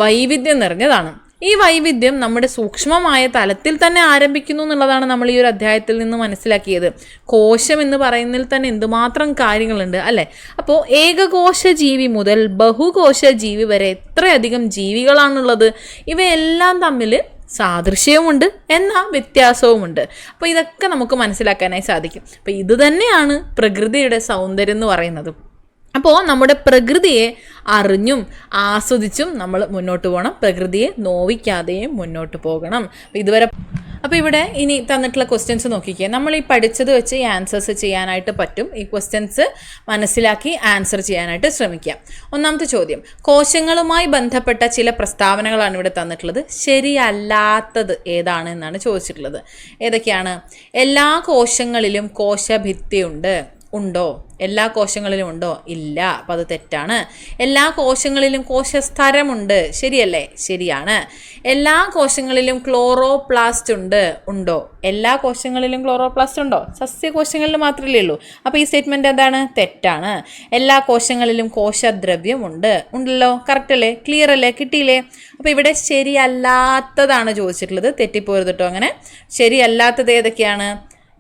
വൈവിധ്യം നിറഞ്ഞതാണ്. ഈ വൈവിധ്യം നമ്മുടെ സൂക്ഷ്മമായ തലത്തിൽ തന്നെ ആരംഭിക്കുന്നു എന്നുള്ളതാണ് നമ്മൾ ഈ ഒരു അധ്യായത്തിൽ നിന്ന് മനസ്സിലാക്കിയത്. കോശം എന്ന് പറയുന്നതിൽ തന്നെ എന്തുമാത്രം കാര്യങ്ങളുണ്ട് അല്ലേ? അപ്പോൾ ഏകകോശ ജീവി മുതൽ ബഹുകോശ ജീവി വരെ എത്രയധികം ജീവികളാണുള്ളത്. ഇവയെല്ലാം തമ്മിൽ സാദൃശ്യവുമുണ്ട്, എന്നാൽ വ്യത്യാസവുമുണ്ട്. അപ്പോൾ ഇതൊക്കെ നമുക്ക് മനസ്സിലാക്കാനായി സാധിക്കും. അപ്പോൾ ഇത് തന്നെയാണ് പ്രകൃതിയുടെ സൗന്ദര്യം എന്ന് പറയുന്നത്. അപ്പോൾ നമ്മുടെ പ്രകൃതിയെ അറിഞ്ഞും ആസ്വദിച്ചും നമ്മൾ മുന്നോട്ട് പോകണം, പ്രകൃതിയെ നോവിക്കാതെയും മുന്നോട്ട് പോകണം. അപ്പോൾ ഇവിടെ ഇനി തന്നിട്ടുള്ള ക്വസ്റ്റ്യൻസ് നോക്കിക്കേ. നമ്മൾ ഈ പഠിച്ചത് വെച്ച് ഈ ആൻസേഴ്സ് ചെയ്യാനായിട്ട് പറ്റും. ഈ ക്വസ്റ്റ്യൻസ് മനസ്സിലാക്കി ആൻസർ ചെയ്യാനായിട്ട് ശ്രമിക്കാം. ഒന്നാമത്തെ ചോദ്യം, കോശങ്ങളുമായി ബന്ധപ്പെട്ട ചില പ്രസ്താവനകളാണ് ഇവിടെ തന്നിട്ടുള്ളത്. ശരിയല്ലാത്തത് ഏതാണ് എന്നാണ് ചോദിച്ചിട്ടുള്ളത്. ഏതൊക്കെയാണ്? എല്ലാ കോശങ്ങളിലും കോശഭിത്തിയുണ്ട്. ഉണ്ടോ? എല്ലാ കോശങ്ങളിലും ഉണ്ടോ? ഇല്ല. അപ്പോൾ അത് തെറ്റാണ്. എല്ലാ കോശങ്ങളിലും കോശസ്തരമുണ്ട്. ശരിയല്ലേ? ശരിയാണ്. എല്ലാ കോശങ്ങളിലും ക്ലോറോപ്ലാസ്റ്റ് ഉണ്ട്. ഉണ്ടോ? എല്ലാ കോശങ്ങളിലും ക്ലോറോപ്ലാസ്റ്റ് ഉണ്ടോ? സസ്യകോശങ്ങളിൽ മാത്രമല്ലേ ഉള്ളൂ. അപ്പോൾ ഈ സ്റ്റേറ്റ്മെൻറ്റ് എന്താണ്? തെറ്റാണ്. എല്ലാ കോശങ്ങളിലും കോശദ്രവ്യം ഉണ്ട്. ഉണ്ടല്ലോ. കറക്റ്റ് അല്ലേ? ക്ലിയർ അല്ലേ? കിട്ടിയില്ലേ? അപ്പോൾ ഇവിടെ ശരിയല്ലാത്തതാണ് ചോദിച്ചിട്ടുള്ളത്. തെറ്റിപ്പോരുത് കേട്ടോ. അങ്ങനെ ശരിയല്ലാത്തത് ഏതൊക്കെയാണ്?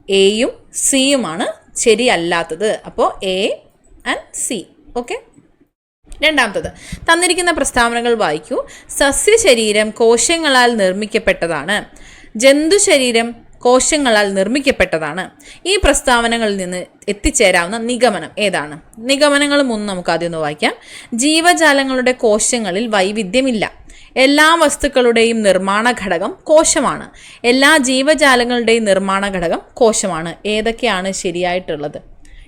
എയും സിയുമാണ് ശരിയല്ലാത്തത്. അപ്പോൾ എ ആൻഡ് സി. ഓക്കെ. രണ്ടാമത്തത്, തന്നിരിക്കുന്ന പ്രസ്താവനകൾ വായിക്കൂ. സസ്യശരീരം കോശങ്ങളാൽ നിർമ്മിക്കപ്പെട്ടതാണ്. ജന്തുശരീരം കോശങ്ങളാൽ നിർമ്മിക്കപ്പെട്ടതാണ്. ഈ പ്രസ്താവനകളിൽ നിന്ന് എത്തിച്ചേരാവുന്ന നിഗമനം ഏതാണ്? നിഗമനങ്ങൾ 3 നമുക്ക് ആദ്യം ഒന്ന് വായിക്കാം. ജീവജാലങ്ങളുടെ കോശങ്ങളിൽ വൈവിധ്യമില്ല. എല്ലാ വസ്തുക്കളുടെയും നിർമ്മാണ ഘടകം കോശമാണ്. എല്ലാ ജീവജാലങ്ങളുടെയും നിർമ്മാണ ഘടകം കോശമാണ്. ഏതൊക്കെയാണ് ശരിയായിട്ടുള്ളത്?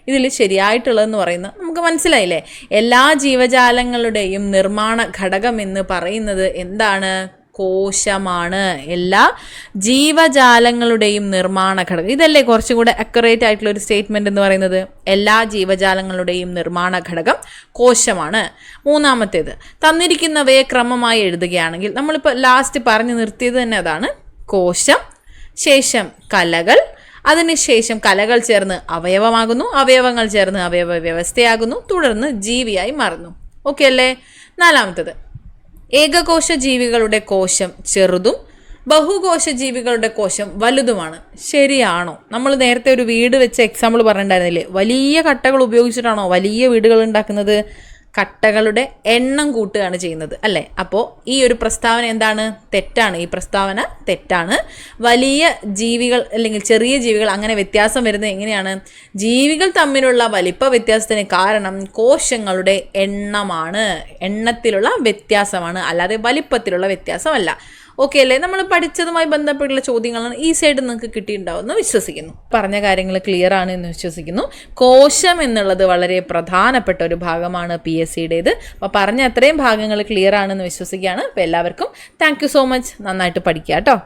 ഇതിൽ ശരിയായിട്ടുള്ളതെന്ന് പറയുന്നത് നമുക്ക് മനസ്സിലായില്ലേ? എല്ലാ ജീവജാലങ്ങളുടെയും നിർമ്മാണ ഘടകം എന്ന് പറയുന്നത് എന്താണ്? കോശമാണ്. എല്ലാ ജീവജാലങ്ങളുടെയും നിർമ്മാണ ഘടകം. ഇതല്ലേ കുറച്ചും കൂടെ അക്യുറേറ്റ് ആയിട്ടുള്ള ഒരു സ്റ്റേറ്റ്മെന്റ് എന്ന് പറയുന്നത്? എല്ലാ ജീവജാലങ്ങളുടെയും നിർമ്മാണ ഘടകം കോശമാണ്. മൂന്നാമത്തേത്, തന്നിരിക്കുന്നവയെ ക്രമമായി എഴുതുകയാണെങ്കിൽ നമ്മളിപ്പോൾ ലാസ്റ്റ് പറഞ്ഞു നിർത്തിയത് തന്നെ അതാണ്. കോശം, ശേഷം കലകൾ, അതിനുശേഷം കലകൾ ചേർന്ന് അവയവമാകുന്നു, അവയവങ്ങൾ ചേർന്ന് അവയവ വ്യവസ്ഥയാകുന്നു, തുടർന്ന് ജീവിയായി മാറുന്നു. ഓക്കെ അല്ലേ? നാലാമത്തത്, ഏകകോശ ജീവികളുടെ കോശം ചെറുതും ബഹുകോശ ജീവികളുടെ കോശം വലുതുമാണ്. ശരിയാണോ? നമ്മൾ നേരത്തെ ഒരു വീട് വെച്ച എക്സാമ്പിൾ പറഞ്ഞിട്ടുണ്ടായിരുന്നില്ലേ? വലിയ കട്ടകൾ ഉപയോഗിച്ചിട്ടാണോ വലിയ വീടുകൾ ഉണ്ടാക്കുന്നത്? കട്ടകളുടെ എണ്ണം കൂട്ടുകയാണ് ചെയ്യുന്നത് അല്ലേ? അപ്പോൾ ഈ ഒരു പ്രസ്താവന എന്താണ്? തെറ്റാണ്. ഈ പ്രസ്താവന തെറ്റാണ്. വലിയ ജീവികൾ അല്ലെങ്കിൽ ചെറിയ ജീവികൾ അങ്ങനെ വ്യത്യാസം വരുന്നത് എങ്ങനെയാണ്? ജീവികൾ തമ്മിലുള്ള വലിപ്പ വ്യത്യാസത്തിന് കാരണം കോശങ്ങളുടെ എണ്ണമാണ്. എണ്ണത്തിലുള്ള വ്യത്യാസമാണ്, അല്ലാതെ വലിപ്പത്തിലുള്ള വ്യത്യാസമല്ല. ഓക്കെ അല്ലേ? നമ്മൾ പഠിച്ചതുമായി ബന്ധപ്പെട്ടുള്ള ചോദ്യങ്ങളാണ് ഈ സൈഡ് നിങ്ങൾക്ക് കിട്ടിയിട്ടുണ്ടാവുമെന്ന് വിശ്വസിക്കുന്നു. പറഞ്ഞ കാര്യങ്ങൾ ക്ലിയർ ആണ് എന്ന് വിശ്വസിക്കുന്നു. കോശം എന്നുള്ളത് വളരെ പ്രധാനപ്പെട്ട ഒരു ഭാഗമാണ് PSCയുടേത്. അപ്പോൾ പറഞ്ഞ അത്രയും ഭാഗങ്ങൾ ക്ലിയർ ആണെന്ന് വിശ്വസിക്കുകയാണ്. അപ്പോൾ എല്ലാവർക്കും താങ്ക് യു സോ മച്ച്. നന്നായിട്ട് പഠിക്കുക കേട്ടോ.